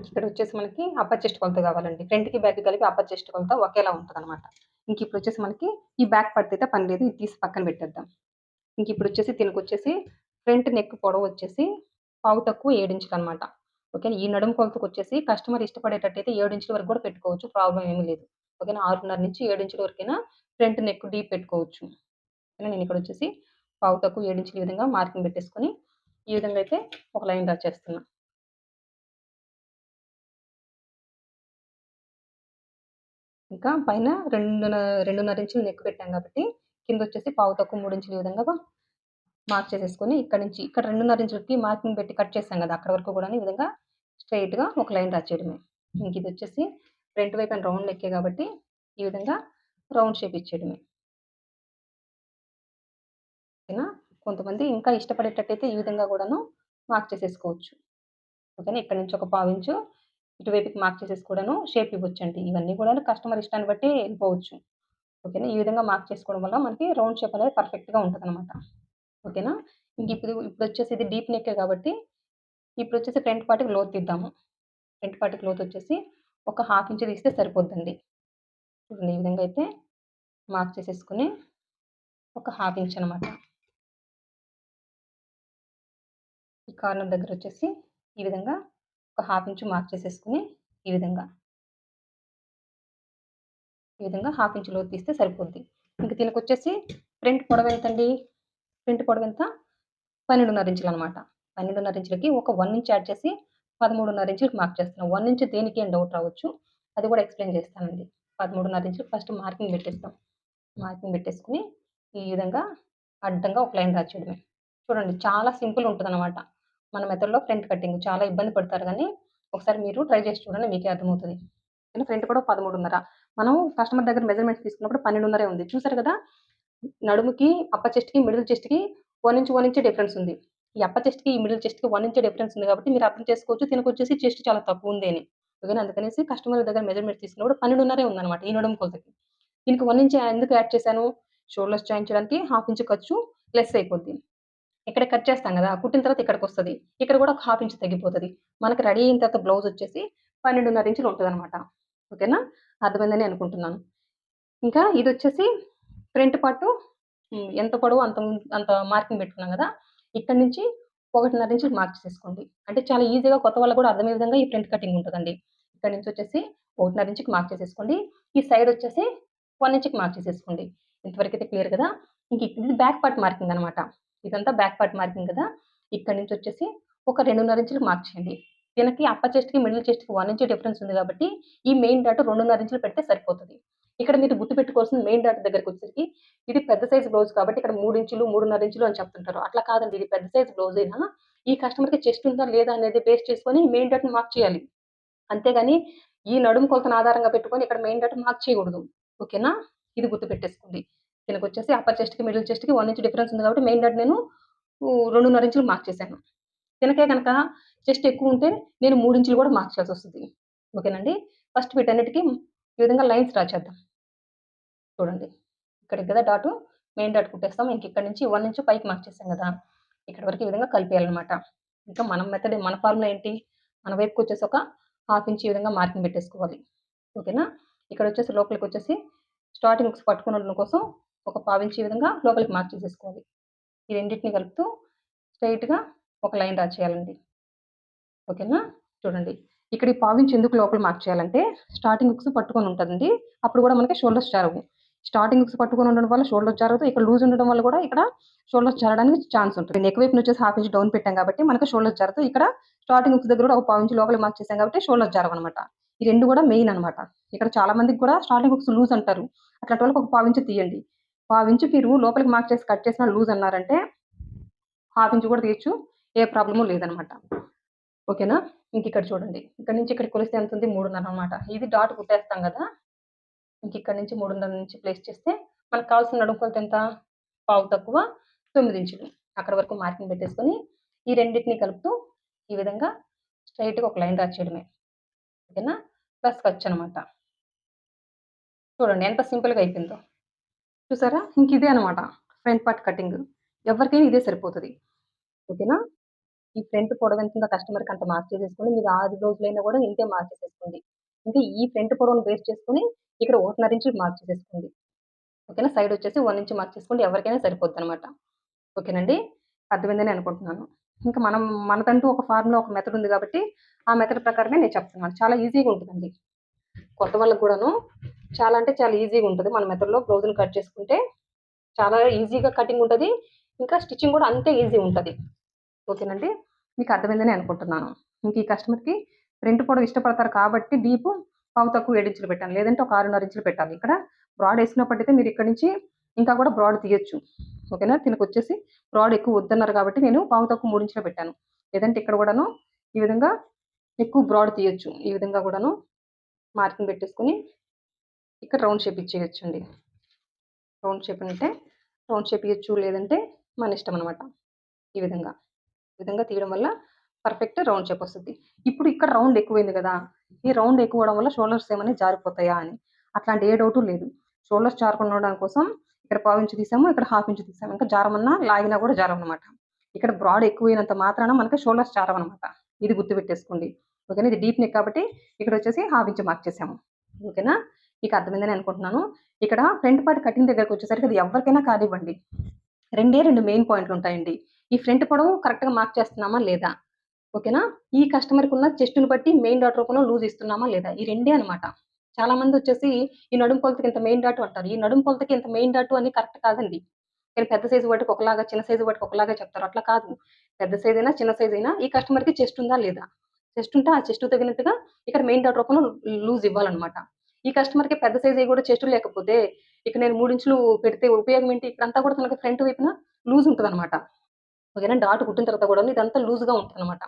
ఇక్కడొచ్చేసి మనకి అప్పర్ చెస్ట్ కొలత కావాలండి. ఫ్రంట్‌కి, బ్యాక్‌కి కలిపి అప్పర్ చెస్ట్ కొలత ఒకేలా ఉంటదనమాట. ఇప్పుడొచ్చేసి మనకి ఈ బ్యాక్ పార్ట్ అయితే పని లేదు. ఇది తీసి పక్కన పెట్టేద్దాం. ఇప్పుడొచ్చేసి దీనికొచ్చేసి ఫ్రంట్ నెక్ పొడవొచ్చేసి పావు తక్కువ 7 ఇంచులనమాట. ఓకేనా. ఈ నడుము కొలతకొచ్చేసి కస్టమర్ ఇష్టపడేటట్టయితే 7 ఇంచుల వరకు కూడా పెట్టుకోవచ్చు. ప్రాబ్లమ్ ఏమీ లేదు. ఓకేనా. 6.5 నుంచి 7 ఇంచుల వరకైనా ఫ్రంట్ నెక్ డీప్ పెట్టుకోవచ్చు. ఓకేనా. నేనిక్కడొచ్చేసి పావు తక్కువ 7 ఇంచులు ఈ విధంగా మార్కింగ్ పెట్టేసుకొని, ఈ విధంగా అయితే ఒక లైన్ డ్రా చేస్తున్నా. ఇంకా పైన 2.5 ఇంచులు నెక్ పెట్టాం కాబట్టి కిందొచ్చేసి పావు తక్కువ 3 ఇంచులు ఈ విధంగా మార్క్ చేసేసుకొని ఇక్కడ నుంచి ఇక్కడ 2.5 ఇంచులకి మార్కింగ్ పెట్టి కట్ చేసాం కదా, అక్కడ వరకు కూడా ఈ విధంగా స్ట్రెయిట్‌గా ఒక లైన్ డ్రా చేయడమే. ఇంక ఇది వచ్చేసి ఫ్రంట్ వైపున రౌండ్ నెక్కే కాబట్టి ఈ విధంగా రౌండ్ షేప్ ఇచ్చేయడమే. ఓకేనా? కొంతమంది ఇంకా ఇష్టపడేటట్టయితే ఈ విధంగా కూడాను మార్క్ చేసేసుకోవచ్చు. ఓకేనా? ఇక్కడ నుంచి ఒక పావించు ఇటువైపుకి మార్క్ చేసేసి కూడాను షేప్ ఇవ్వొచ్చండి. ఇవన్నీ కూడాను కస్టమర్ ఇష్టాన్ని బట్టి వెళ్ళిపోవచ్చు. ఓకేనా? ఈ విధంగా మార్క్ చేసుకోవడం వల్ల మనకి రౌండ్ షేప్ అనేది పర్ఫెక్ట్‌గా ఉంటదనమాట. ఓకేనా? ఇప్పుడొచ్చేసి ఇది డీప్ నెక్కే కాబట్టి ఇప్పుడొచ్చేసి ఫ్రంట్ పార్ట్‌కి లోతు తీద్దాము. ఫ్రంట్ పార్ట్‌కి లోతు వచ్చేసి ఒక 1/2 ఇంచ్ తీస్తే సరిపోద్దండి. చూడండి ఈ విధంగా అయితే మార్క్ చేసేసుకొని ఒక 1/2 ఇంచ్ అనమాట. ఈ కార్నర్ దగ్గరొచ్చేసి ఈ విధంగా ఒక 1/2 ఇంచ్ మార్క్ చేసేసుకొని ఈ విధంగా 1/2 ఇంచ్ లోతు తీస్తే సరిపోద్ది. ఇంక దీనికొచ్చేసి ఫ్రంట్ పొడవెంతండి? ఫ్రంట్ పొడవెంత? 12.5 ఇంచులనమాట. 12.5 ఇంచులకి ఒక 1 ఇంచ్ యాడ్ చేసి 13.5 ఇంచులకి మార్క్ చేస్తున్నాం. 1 ఇంచ్ దేనికి అని డౌట్ రావచ్చు. అది కూడా ఎక్స్‌ప్లెయిన్ చేస్తానండి. 13.5 ఇంచులకి ఫస్ట్ మార్కింగ్ పెట్టేస్తాం. మార్కింగ్ పెట్టేసుకొని ఈ విధంగా అడ్డంగా ఒక లైన్ డ్రా చేయడమే. చూడండి చాలా సింపుల్ ఉంటదనమాట. మన మెథడ్‌లో ఫ్రంట్ కటింగ్ చాలా ఇబ్బంది పడతారు గానీ, ఒకసారి మీరు ట్రై చేసి చూడండి మీకే అర్థమవుతది. ఫ్రంట్ కూడా 13.5. మనం కస్టమర్ దగ్గర మెజర్‌మెంట్స్ తీసుకున్నప్పుడు 12.5 ఉంది. చూసారు కదా! నడుముకి, అప్పర్ చెస్ట్‌కి, మిడిల్ చెస్ట్‌కి 1 ఇంచ్, 1 ఇంచ్ డిఫరెన్స్ ఉంది. ఈ అప్పర్ చెస్ట్‌కి, ఈ మిడిల్ చెస్ట్‌కి 1 ఇంచ్ డిఫరెన్స్ ఉంది కాబట్టి మీరు అర్థం చేసుకోవచ్చు దీనికొచ్చేసి చెస్ట్ చాలా తక్కువుంది అని. ఓకేనా? అందుకనేసి కస్టమర్ దగ్గర మెజర్‌మెంట్స్ తీసుకున్నప్పుడు 12.5 ఉందన్నమాట ఈ నడుము కొలతకి. దీనికి 1 ఇంచ్ ఎందుకు యాడ్ చేశాను? షోల్డర్స్ జాయిన్ చేయడానికి 1/2 ఇంచ్ ఖర్చు లెస్ అయిపోద్ది. ఇక్కడ కట్ చేస్తాం గదా! కుట్టిన తర్వాత ఇక్కడికొస్తది. ఇక్కడ కూడా ఒక 1/2 ఇంచ్ తగ్గిపోతది. మనకి రెడీ అయిన తర్వాత బ్లౌజ్ వచ్చేసి 12.5 ఇంచులు ఉంటదనమాట. ఓకేనా? అర్థమైందని అనుకుంటున్నాను. ఇంకా ఇదొచ్చేసి ఫ్రంట్ పార్టు ఎంత పొడవో అంత మార్కింగ్ పెట్టుకున్నాం గదా! ఇక్కడి నుంచి 1.5 ఇంచులు మార్క్ చేసేసుకోండి. అంటే చాలా ఈజీగా కొత్త వాళ్ళకి గూడా అర్థమయ్యే విధంగా ఈ ఫ్రంట్ కటింగ్ ఉంటదండి. ఇక్కడి నుంచొచ్చేసి 1.5 ఇంచుకి మార్క్ చేసేసుకోండి. ఈ సైడ్ వచ్చేసి 1 ఇంచుకి మార్క్ చేసేసుకోండి. ఇంతవరకైతే క్లియర్ కదా! ఇంక ఇది బ్యాక్ పార్ట్ మార్కింగ్ అనమాట. ఇదంతా బ్యాక్ పార్ట్ మార్కింగ్ కదా! ఇక్కడి నుంచొచ్చేసి ఒక 2.5 ఇంచులకు మార్క్ చేయండి. దీనికి అప్పర్ చెస్ట్‌కి, మిడిల్ చెస్ట్‌కి 1 ఇంచ్ డిఫరెన్స్ ఉంది కాబట్టి ఈ మెయిన్ డాట్ 2.5 ఇంచులు పెడితే సరిపోతది. ఇక్కడ మీరు గుర్తుపెట్టుకోవాల్సింది మెయిన్ డాట్ దగ్గరకొచ్చేసరికి ఇది పెద్ద సైజ్ బ్లౌజ్ కాబట్టి ఇక్కడ 3 ఇంచులు, 3.5 ఇంచులు అని చెప్తుంటారు. అట్లా కాదండి. ఇది పెద్ద సైజ్ బ్లౌజ్ అయినా ఈ కస్టమర్‌కి చెస్ట్ ఉందా లేదా అనేది బేస్ చేసుకొని మెయిన్ డాట్‌ని మార్క్ చేయాలి. అంతేగాని ఈ నడుము కొలతను ఆధారంగా పెట్టుకొని ఇక్కడ మెయిన్ డాట్ మార్క్ చేయకూడదు. ఓకేనా? ఇది గుర్తుపెట్టేసుకోండి. దీనికొచ్చేసి అప్పర్ చెస్ట్‌కి, మిడిల్ చెస్ట్‌కి 1 ఇంచ్ డిఫరెన్స్ ఉంది కాబట్టి మెయిన్ డాట్ నేను 2.5 ఇంచులు మార్క్ చేశాను. దీనికే గనక చెస్ట్ ఎక్కువుంటే నేను 3 ఇంచులు కూడా మార్క్ చేయాల్సొస్తది. ఓకేనండి? ఫస్ట్ వీటన్నిటికి ఈ విధంగా లైన్స్ డ్రా చేద్దాం. చూడండి. ఇక్కడికి కదా డాటు. Main dot కుట్టేస్తాం. ఇంక ఇక్కడి నుంచి 1 ఇంచ్ పైకి మార్క్ చేసాం గదా! ఇక్కడి వరకు ఈ విధంగా కలిపేయాలనమాట. ఇంకా మన మెథడ్ మన ఫార్ములా ఏంటి? మన వైపుకొచ్చేసి ఒక 1/2 ఇంచ్ ఈ విధంగా మార్కింగ్ పెట్టేసుకోవాలి. ఓకేనా? ఇక్కడొచ్చేసి లోపలికొచ్చేసి స్టార్టింగ్ హుక్స్ పట్టుకొని ఉండడం కోసం ఒక పావించి ఈ విధంగా లోపలికి మార్క్ చేసేసుకోవాలి. ఈ రెండిటిని కలుపుతూ స్ట్రెయిట్‌గా ఒక లైన్ డ్రా చేయాలండి. ఓకేనా? చూడండి. ఇక్కడ ఈ పావించి ఎందుకు లోపల మార్క్ చేయాలంటే స్టార్టింగ్ హుక్స్ పట్టుకొని ఉంటదండి. అప్పుడు గూడా మనకి షోల్డర్స్ జారవు. స్టార్టింగ్ హుక్స్ పట్టుకొని ఉండడం వల్ల షోల్డర్ జారదు. ఇక్కడ లూజ్ ఉండడం వల్ల గూడా ఇక్కడ షోల్డర్స్ జారడానికి ఛాన్స్ ఉంటది. నెక్ వైపునొచ్చేసి 1/2 ఇంచ్ డౌన్ పెట్టాం కాబట్టి మనకి షోల్డర్స్ జారదు. ఇక్కడ స్టార్టింగ్ హుక్స్ దగ్గర గూడా ఒక పావించి లోపలికి మార్క్ చేసాం కాబట్టి షోల్డర్స్ జారవనమాట. ఈ 2 గూడా మెయిన్ అనమాట. ఇక్కడ చాలా మందికి కూడా స్టార్టింగ్ హుక్స్ లూజ్ అంటారు. అట్లాంటి వాళ్ళకి ఒక పావించి తీయండి. పావించి మీరు లోపలికి మార్క్ చేసి కట్ చేసినా లూజ్ అన్నారంటే 1/2 ఇంచ్ గూడా తీయొచ్చు. ఏ ప్రాబ్లము లేదనమాట. ఓకేనా? ఇంకిక్కడ చూడండి. ఇక్కడి నుంచి ఇక్కడికి కొలిస్తే ఎంతుంది? 3.5 అనమాట. ఇది డాట్ కుట్టేస్తాం గదా! ఇంకిక్కడి నుంచి 3.5 నుంచి ప్లేస్ చేస్తే మనకు కావాల్సిన నడుము కొలత ఎంత? పావు తక్కువ 9 ఇంచులు. అక్కడి వరకు మార్కింగ్ పెట్టేసుకొని, ఈ రెండిటిని కలుపుతూ ఈ విధంగా స్ట్రెయిట్‌గా ఒక లైన్ డ్రా చేయడమే. ఓకేనా? ప్లస్ ఖర్చనమాట. చూడండి ఎంత సింపుల్‌గా అయిపోయిందో. చూసారా? ఇంకిదే అనమాట ఫ్రంట్ పార్ట్ కటింగ్. ఎవరికైనా ఇదే సరిపోతది. ఓకేనా? ఈ ఫ్రంట్ పొడవెంతుందో కస్టమర్‌కి అంత మార్క్ చేసేసుకొని, మీరు 6 బ్లౌజులైనా గూడా ఇంతే మార్క్ చేసేసుకోండి. అంటే ఈ ఫ్రంట్ పొడవును బేస్ చేసుకొని, ఇక్కడ 1.5 ఇంచులు మార్క్ చేసేసుకోండి. ఓకేనా? సైడొచ్చేసి 1 ఇంచ్ మార్క్ చేసుకోండి. ఎవరికైనా సరిపోద్దనమాట. ఓకేనండి? అర్థమైందని అనుకుంటున్నాను. ఇంకా మనదంటూ ఒక ఫార్ములా, ఒక మెథడ్ ఉంది గాబట్టి, ఆ మెథడ్ ప్రకారమే నేను చెప్తున్నాను. చాలా ఈజీగా ఉంటదండి. కొత్త వాళ్ళకి గూడాను చాలా అంటే చాలా ఈజీగా ఉంటది. మన మెథడ్‌లో బ్లౌజులు కట్ చేసుకుంటే, చాలా ఈజీగా కటింగ్ ఉంటది. ఇంకా స్టిచ్చింగ్ గూడా అంతే ఈజీ ఉంటది. ఓకేనండి. మీకు అర్థమైందని అనుకుంటున్నాను. ఇంక ఈ కస్టమర్‌కి ఫ్రంట్ పొడవు ఇష్టపడతారు కాబట్టి డీపు పావు తక్కువ 7 ఇంచులు పెట్టాను. లేదంటే ఒక 6.5 ఇంచులు పెట్టాలి. ఇక్కడ బ్రాడ్ ఏసినప్పుడైతే మీరు ఇక్కడి నుంచి ఇంకా కూడా బ్రాడ్ తీయొచ్చు. ఓకేనా. దీనికొచ్చేసి బ్రాడ్ ఎక్కువ వద్దన్నారు కాబట్టి నేను పావు తక్కువ 3 ఇంచులే పెట్టాను. లేదంటే ఇక్కడ కూడాను ఈ విధంగా ఎక్కువ బ్రాడ్ తీయొచ్చు. ఈ విధంగా కూడాను మార్కింగ్ పెట్టేసుకొని ఇక్కడ రౌండ్ షేప్ ఇచ్చేయొచ్చండి. రౌండ్ షేప్ అంటే రౌండ్ షేప్ ఇయొచ్చు. లేదంటే మన ఇష్టం అనమాట. ఈ విధంగా. ఈ విధంగా తీయడం వల్ల పర్ఫెక్ట్ రౌండ్ షేప్ వస్తది. ఇప్పుడు ఇక్కడ రౌండ్ ఎక్కువైంది గదా! ఈ రౌండ్ ఎక్కువవ్వడం వల్ల షోల్డర్స్ ఏమన్నా జారిపోతాయా అని. అట్లాంటి ఏ డౌటు లేదు. షోల్డర్స్ జారకుండా ఉండడం కోసం ఇక్కడ పావించు తీసాము. ఇక్కడ హాఫ్ ఇంచ్ తీసాము. ఇంకా జారమన్నా, లాగినా గూడా జారవనమాట. ఇక్కడ బ్రాడ్ ఎక్కువైనంత మాత్రాన మనకి షోల్డర్స్ జారవనమాట. ఇది గుర్తుపెట్టేసుకోండి. ఓకేనా. ఇది డీప్ నెక్ కాబట్టి ఇక్కడొచ్చేసి హాఫ్ ఇంచ్ మార్క్ చేసాము. ఓకేనా. మీకు అర్థమైందని అనుకుంటున్నాను. ఇక్కడ ఫ్రంట్ పార్ట్ కటింగ్ దగ్గరకొచ్చేసరికి అది ఎవ్వరికైనా కానివ్వండి. 2 మెయిన్ పాయింట్లుంటాయండి. ఈ ఫ్రంట్ పొడవు కరెక్ట్‌గా మార్క్ చేస్తున్నామా లేదా? ఓకేనా. ఈ కస్టమర్‌కున్న చెస్ట్‌ని బట్టి మెయిన్ డాట్ రూపంలో లూజ్ ఇస్తున్నామా లేదా? ఈ రెండే అనమాట. చాలా మందొచ్చేసి ఈ నడుము కొలతకి ఇంత మెయిన్ డాటు అంటారు. ఈ నడుము కొలతకి ఇంత మెయిన్ డాటు అని కరెక్ట్ కాదండి. కానీ పెద్ద సైజు వాటికి ఒకలాగా, చిన్న సైజు వాటికి ఒకలాగా చెప్తారు. అట్లా కాదు. పెద్ద సైజయినా, చిన్న సైజయినా ఈ కస్టమర్‌కి చెస్ట్ ఉందా లేదా? చెస్ట్ ఉంటే ఆ చెస్ట్‌కి తగినట్టుగా ఇక్కడ మెయిన్ డాట్ రూపంలో లూజ్ ఇవ్వాలనమాట. ఈ కస్టమర్‌కి పెద్ద సైజయి గూడా చెస్ట్ లేకపోతే ఇక నేను 3 ఇంచులు పెడితే ఉపయోగం ఏంటి? ఇక్కడంతా కూడా తనకి ఫ్రంట్ వైపున లూజ్ ఉంటదనమాట. ఓకేనా. డాట్ కుట్టిన తర్వాత కూడాను ఇదంతా లూజ్‌గా ఉంటదనమాట.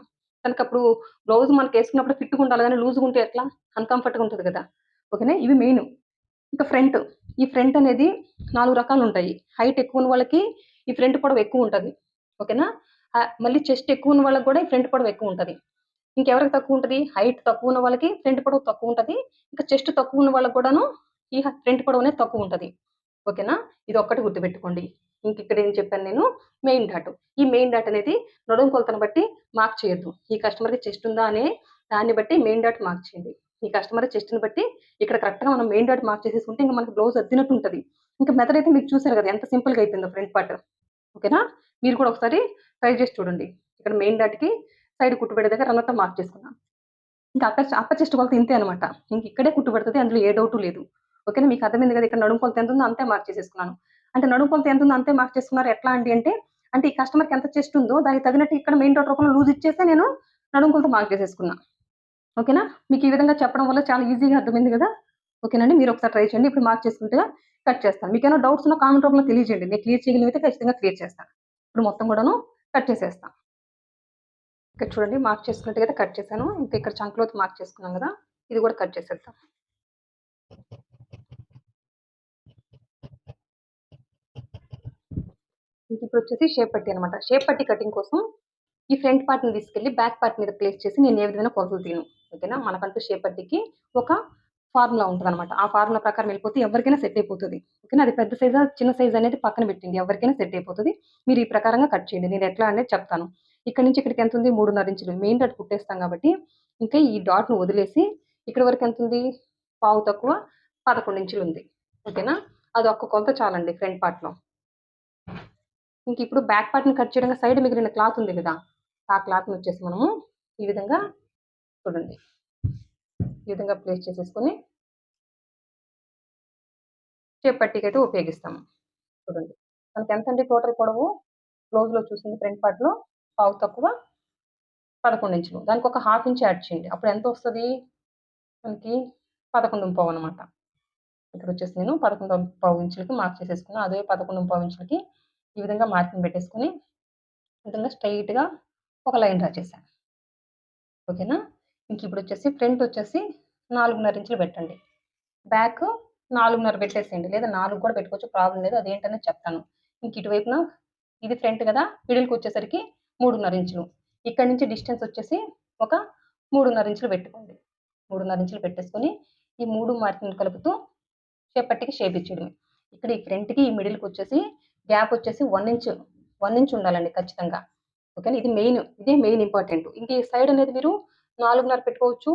కనుకప్పుడు బ్లౌజ్ మనకేసుకున్నప్పుడు ఫిట్‌గా ఉండాలి గానీ లూజ్‌గుంటే ఎట్లా? అన్‌కంఫర్ట్‌గా ఉంటది గదా! ఓకేనా. ఇవి మెయిను. ఇంకా ఫ్రంట్. ఈ ఫ్రంట్ అనేది 4 రకాలుంటాయి. హైట్ ఎక్కువున్న వాళ్ళకి ఈ ఫ్రంట్ పొడవు ఎక్కువుంటది. ఓకేనా. మళ్ళీ చెస్ట్ ఎక్కువున్న వాళ్ళకి గూడా ఈ ఫ్రంట్ పొడవు ఎక్కువుంటది. ఇంకెవరికి తక్కువుంటది? హైట్ తక్కువున్న వాళ్ళకి ఫ్రంట్ పొడవు తక్కువుంటది. ఇంకా చెస్ట్ తక్కువున్న వాళ్ళకి కూడాను ఈ ఫ్రంట్ పొడవనేది తక్కువుంటది. ఓకేనా. ఇదొక్కటి గుర్తుపెట్టుకోండి. ఇంకిక్కడ ఏం చెప్పాను నేను మెయిన్ డాట్. ఈ మెయిన్ డాట్ అనేది నడుము కొలతను బట్టి మార్క్ చేయొద్దు. ఈ కస్టమర్‌కి చెస్ట్ ఉందా అనే దాన్ని బట్టి మెయిన్ డాట్ మార్క్ చేయండి. ఈ కస్టమర్ చెస్ట్‌ని బట్టి ఇక్కడ కరెక్ట్‌గా మనం మెయిన్ డాట్ మార్క్ చేసేసుకుంటే ఇంక మనకి బ్లౌజ్ అద్దినట్టుంటది. ఇంకా మెథడ్ అయితే మీరు చూసారు గదా! ఎంత సింపుల్‌గా అయిపోయిందో ఫ్రంట్ పార్ట్. ఓకేనా. మీరు కూడా ఒకసారి ట్రై చేసి చూడండి. ఇక్కడ మెయిన్ డాట్‌కి సైడ్ కుట్టుపేట దగ్గర రన్నర్‌తో మార్క్ చేసుకున్నా. ఇంకా అప్పర్ చెస్ట్ కొలత ఇంతే అనమాట. ఇంకిక్కడే కుట్టు పడతది. అందులో ఏ డౌటు లేదు. ఓకేనా. మీకు అర్థమైంది గదా! ఇక్కడ నడుము కొలత ఎంతుందో అంతే మార్క్ చేసేసుకున్నాను. అంటే నడుము కొలత ఎంతుందో అంతే మార్క్ చేసుకున్నారు. ఎట్లా అండి అంటే, అంటే ఈ కస్టమర్‌కి ఎంత చెస్ట్ ఉందో దానికి తగినట్టు ఇక్కడ మెయిన్ డాట్ రూపంలో లూజ్ ఇచ్చేసి నేను నడుము కొలత మార్క్ చేసేసుకున్నా. ఓకేనా. మీకు ఈ విధంగా చెప్పడం వల్ల చాలా ఈజీగా అర్థమైంది గదా! ఓకేనండి. మీరు ఒకసారి ట్రై చేయండి. ఇప్పుడు మార్క్ చేసుకుంటేగా కట్ చేస్తాను. మీకేమైనా డౌట్స్ ఉన్నా కామెంట్ రూపంలో తెలియజేయండి. నేను క్లియర్ చేయగలిగితే ఖచ్చితంగా క్లియర్ చేస్తాను. ఇప్పుడు మొత్తం కూడాను కట్ చేసేస్తా. ఇక్కడ చూడండి మార్క్ చేసుకున్నట్టుగయితే కట్ చేశాను. ఇంకా ఇక్కడ చంక్ లోతు మార్క్ చేసుకున్నాం గదా! ఇది గూడా కట్ చేసేద్దాం. ఇంకిప్పుడొచ్చేసి షేప్ పట్టీ అనమాట. షేప్ పట్టీ కటింగ్ కోసం ఈ ఫ్రంట్ పార్ట్‌ని తీసుకెళ్ళి బ్యాక్ పార్ట్ మీద ప్లేస్ చేసి నేను ఏ విధమైన కొలతలు తీయను. ఓకేనా. మనకంటూ షేప్ పట్టీకి ఒక ఫార్ములా ఉంటదనమాట. ఆ ఫార్ములా ప్రకారం వెళ్ళిపోతే ఎవరికైనా సెట్ అయిపోతది. ఓకేనా. అది పెద్ద సైజా, చిన్న సైజ్ అనేది పక్కన పెట్టండి. ఎవరికైనా సెట్ అయిపోతది. మీరు ఈ ప్రకారంగా కట్ చేయండి. నేను ఎట్లా అనేది చెప్తాను. ఇక్కడి నుంచి ఇక్కడికి ఎంతుంది? 3:30 ఇంచులు. మెయిన్ డాట్ కుట్టేస్తాం కాబట్టి ఇంకా ఈ డాట్‌ని వదిలేసి ఇక్కడి వరకు ఎంతుంది? పావు తక్కువ 11 ఇంచులుంది. ఓకేనా. అదొక్క కొలత చాలండి ఫ్రంట్ పార్ట్‌లో. ఇంకిప్పుడు బ్యాక్ పార్ట్‌ని కట్ చేయడానికి సైడ్ మిగిలిన క్లాత్ ఉంది గదా! ఆ క్లాత్‌నొచ్చేసి మనము ఈ విధంగా చూడండి. ఈ విధంగా ప్లేస్ చేసేసుకొని షేప్ పట్టీకైతే ఉపయోగిస్తాము. చూడండి. మనకెంతండి టోటల్ పొడవు బ్లౌజ్‌లో చూసింది ఫ్రంట్ పార్ట్‌లో పావు తక్కువ 11 ఇంచులు. దానికొక హాఫ్ ఇంచ్ యాడ్ చేయండి. అప్పుడు ఎంతొస్తది? మనకి 11:15 అనమాట. ఇక్కడొచ్చేసి నేను 11:15 ఇంచులకి మార్క్ చేసేసుకున్నా. అదే 11:15 ఇంచులకి ఈ విధంగా మార్కింగ్ పెట్టేసుకొని, ఈ విధంగా స్ట్రెయిట్‌గా ఒక లైన్ డ్రా చేశాను. ఓకేనా. ఇంకిప్పుడొచ్చేసి ఫ్రంటొచ్చేసి 4:30 ఇంచులు పెట్టండి. బ్యాక్ 4:30 పెట్టేసేయండి. లేదా 4 కూడా పెట్టుకోవచ్చు. ప్రాబ్లమ్ లేదు. అదేంటనేది చెప్తాను. ఇంక ఇటువైపున ఇది ఫ్రంట్ గదా! మిడిల్‌కొచ్చేసరికి 3:30 ఇంచులు. ఇక్కడి నుంచి డిస్టెన్స్ వచ్చేసి ఒక 3:30 ఇంచులు పెట్టుకోండి. 3:30 ఇంచులు పెట్టేసుకొని, ఈ 3 మార్కింగ్‌లు కలుపుతూ షేప్ పట్టీకి షేప్ ఇచ్చేయడమే. ఇక్కడ ఈ ఫ్రంట్‌కి, ఈ మిడిల్‌కొచ్చేసి గ్యాప్ వచ్చేసి 1 ఇంచ్ ఉండాలండి ఖచ్చితంగా. ఓకేనా. ఇదే మెయిన్ ఇంపార్టెంట్. ఇంక ఈ సైడ్ అనేది మీరు 4:30 పెట్టుకోవచ్చు.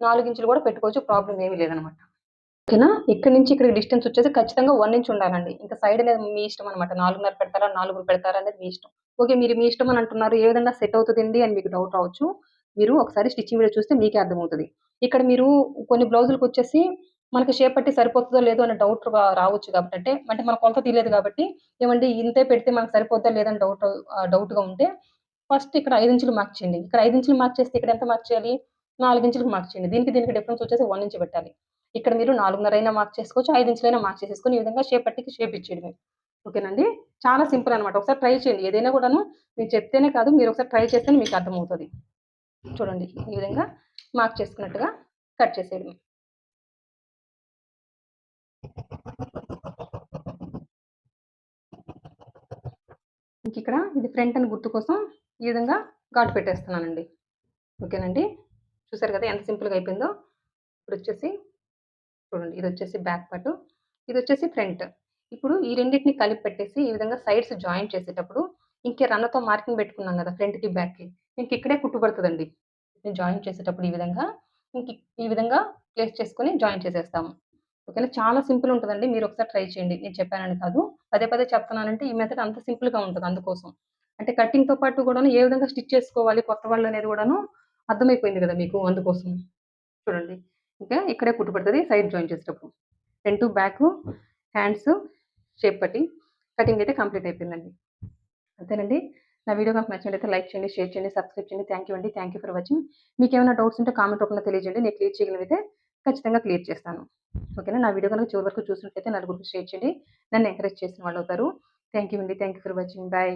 4 ఇంచులు గూడా పెట్టుకోవచ్చు. ప్రాబ్లమ్ ఏమీ లేదనమాట. ఓకేనా. ఇక్కడి నుంచి ఇక్కడికి డిస్టెన్స్ వచ్చేసి ఖచ్చితంగా 1 ఇంచ్ ఉండాలండి. ఇంకా సైడ్ అనేది మీ ఇష్టం అనమాట. 4:30 పెడతారా? 4 పెడతారా? అనేది మీ ఇష్టం. ఓకే. మీరు మీ ఇష్టం అని అంటున్నారు. ఏ విధంగా సెట్ అవుతదండి అని మీకు డౌట్ రావచ్చు. మీరు ఒకసారి స్టిచ్చింగ్ వీడియో చూస్తే మీకే అర్థమవుతది. ఇక్కడ మీరు కొన్ని బ్లౌజులకొచ్చేసి మనకి షేప్ పట్టి సరిపోతదో లేదో అనే డౌట్ రావచ్చు కాబట్టి అంటే మన కొలత తీయలేదు కాబట్టి ఏవండీ ఇంతే పెడితే మనకు సరిపోద్దా లేదా అని డౌట్‌గా ఉంటే ఫస్ట్ ఇక్కడ 5 ఇంచులు మార్క్ చేయండి. ఇక్కడ 5 ఇంచులు మార్క్ చేస్తే ఇక్కడ ఎంత మార్క్ చేయాలి? 4 ఇంచులకి మార్క్ చేయండి. దీనికి డిఫరెన్స్ వచ్చేసి 1 ఇంచ్ పెట్టాలి. ఇక్కడ మీరు 4:30 అయినా మార్క్ చేసుకోవచ్చు. 5 ఇంచులైనా మార్క్ చేసేసుకొని ఈ విధంగా షేప్ పట్టీకి షేప్ ఇచ్చేయడమే. ఓకేనండి. చాలా సింపుల్ అనమాట. ఒకసారి ట్రై చేయండి. ఏదైనా కూడాను నేను చెప్తేనే కాదు, మీరు ఒకసారి ట్రై చేస్తేనే మీకు అర్థమవుతది. చూడండి ఈ విధంగా మార్క్ చేసుకున్నట్టుగా కట్ చేసేయడమే. ఇంకిక్కడ ఇది ఫ్రంట్ అని గుర్తు కోసం ఈ విధంగా ఘాటు పెట్టేస్తున్నానండి. ఓకేనండి. చూసారు కదా ఎంత సింపుల్‌గా అయిపోయిందో. ఇప్పుడొచ్చేసి చూడండి ఇదొచ్చేసి బ్యాక్ పార్ట్. ఇదొచ్చేసి ఫ్రంట్. ఇప్పుడు ఈ రెండిటిని కలిపి పెట్టేసి ఈ విధంగా సైడ్స్ జాయిన్ చేసేటప్పుడు ఇంకే రన్నతో మార్కింగ్ పెట్టుకున్నాం గదా! ఫ్రంట్‌కి, బ్యాక్‌కి ఇంకిక్కడే కుట్టు పడతదండి. జాయిన్ చేసేటప్పుడు ఈ విధంగా ఈ విధంగా ప్లేస్ చేసుకొని జాయిన్ చేసేస్తాము. ఓకేనా. చాలా సింపుల్ ఉంటదండి. మీరొకసారి ట్రై చేయండి. నేను చెప్పానని కాదు. పదే పదే చెప్తున్నానంటే ఈ మెథడ్ అంత సింపుల్‌గా ఉంటది అందుకోసం. అంటే కటింగ్‌తో పాటు గూడాను ఏ విధంగా స్టిచ్ చేసుకోవాలి కొత్త వాళ్ళనేది గూడాను అర్థమైపోయింది గదా మీకు అందుకోసం. చూడండి. ఇంకా ఇక్కడే కుట్టు పడతది సైడ్ జాయిన్ చేసేటప్పుడు. ఫ్రంటు, బ్యాకు, హ్యాండ్స్, షేప్ పట్టి కటింగ్ అయితే కంప్లీట్ అయిపోయిందండి. అంతేనండి. నా వీడియో గనుక నచ్చినట్లయితే లైక్ చేయండి, షేర్ చేయండి, సబ్స్క్రైబ్ చేయండి. థాంక్ యూ అండి. Thank you for watching. మీకేమైనా డౌట్స్ ఉంటే కామెంట్ రూపంలో తెలియజేయండి. నేను క్లియర్ చేయగలిగితే ఖచ్చితంగా క్లియర్ చేస్తాను. ఓకేనా. నా వీడియో గనుక చివరి వరకు చూసినట్లయితే నలుగురికి షేర్ చేయండి. నన్ను ఎంకరేజ్ చేసిన వాళ్ళవుతారు. థాంక్ యూ అండి. Thank you for watching. Bye.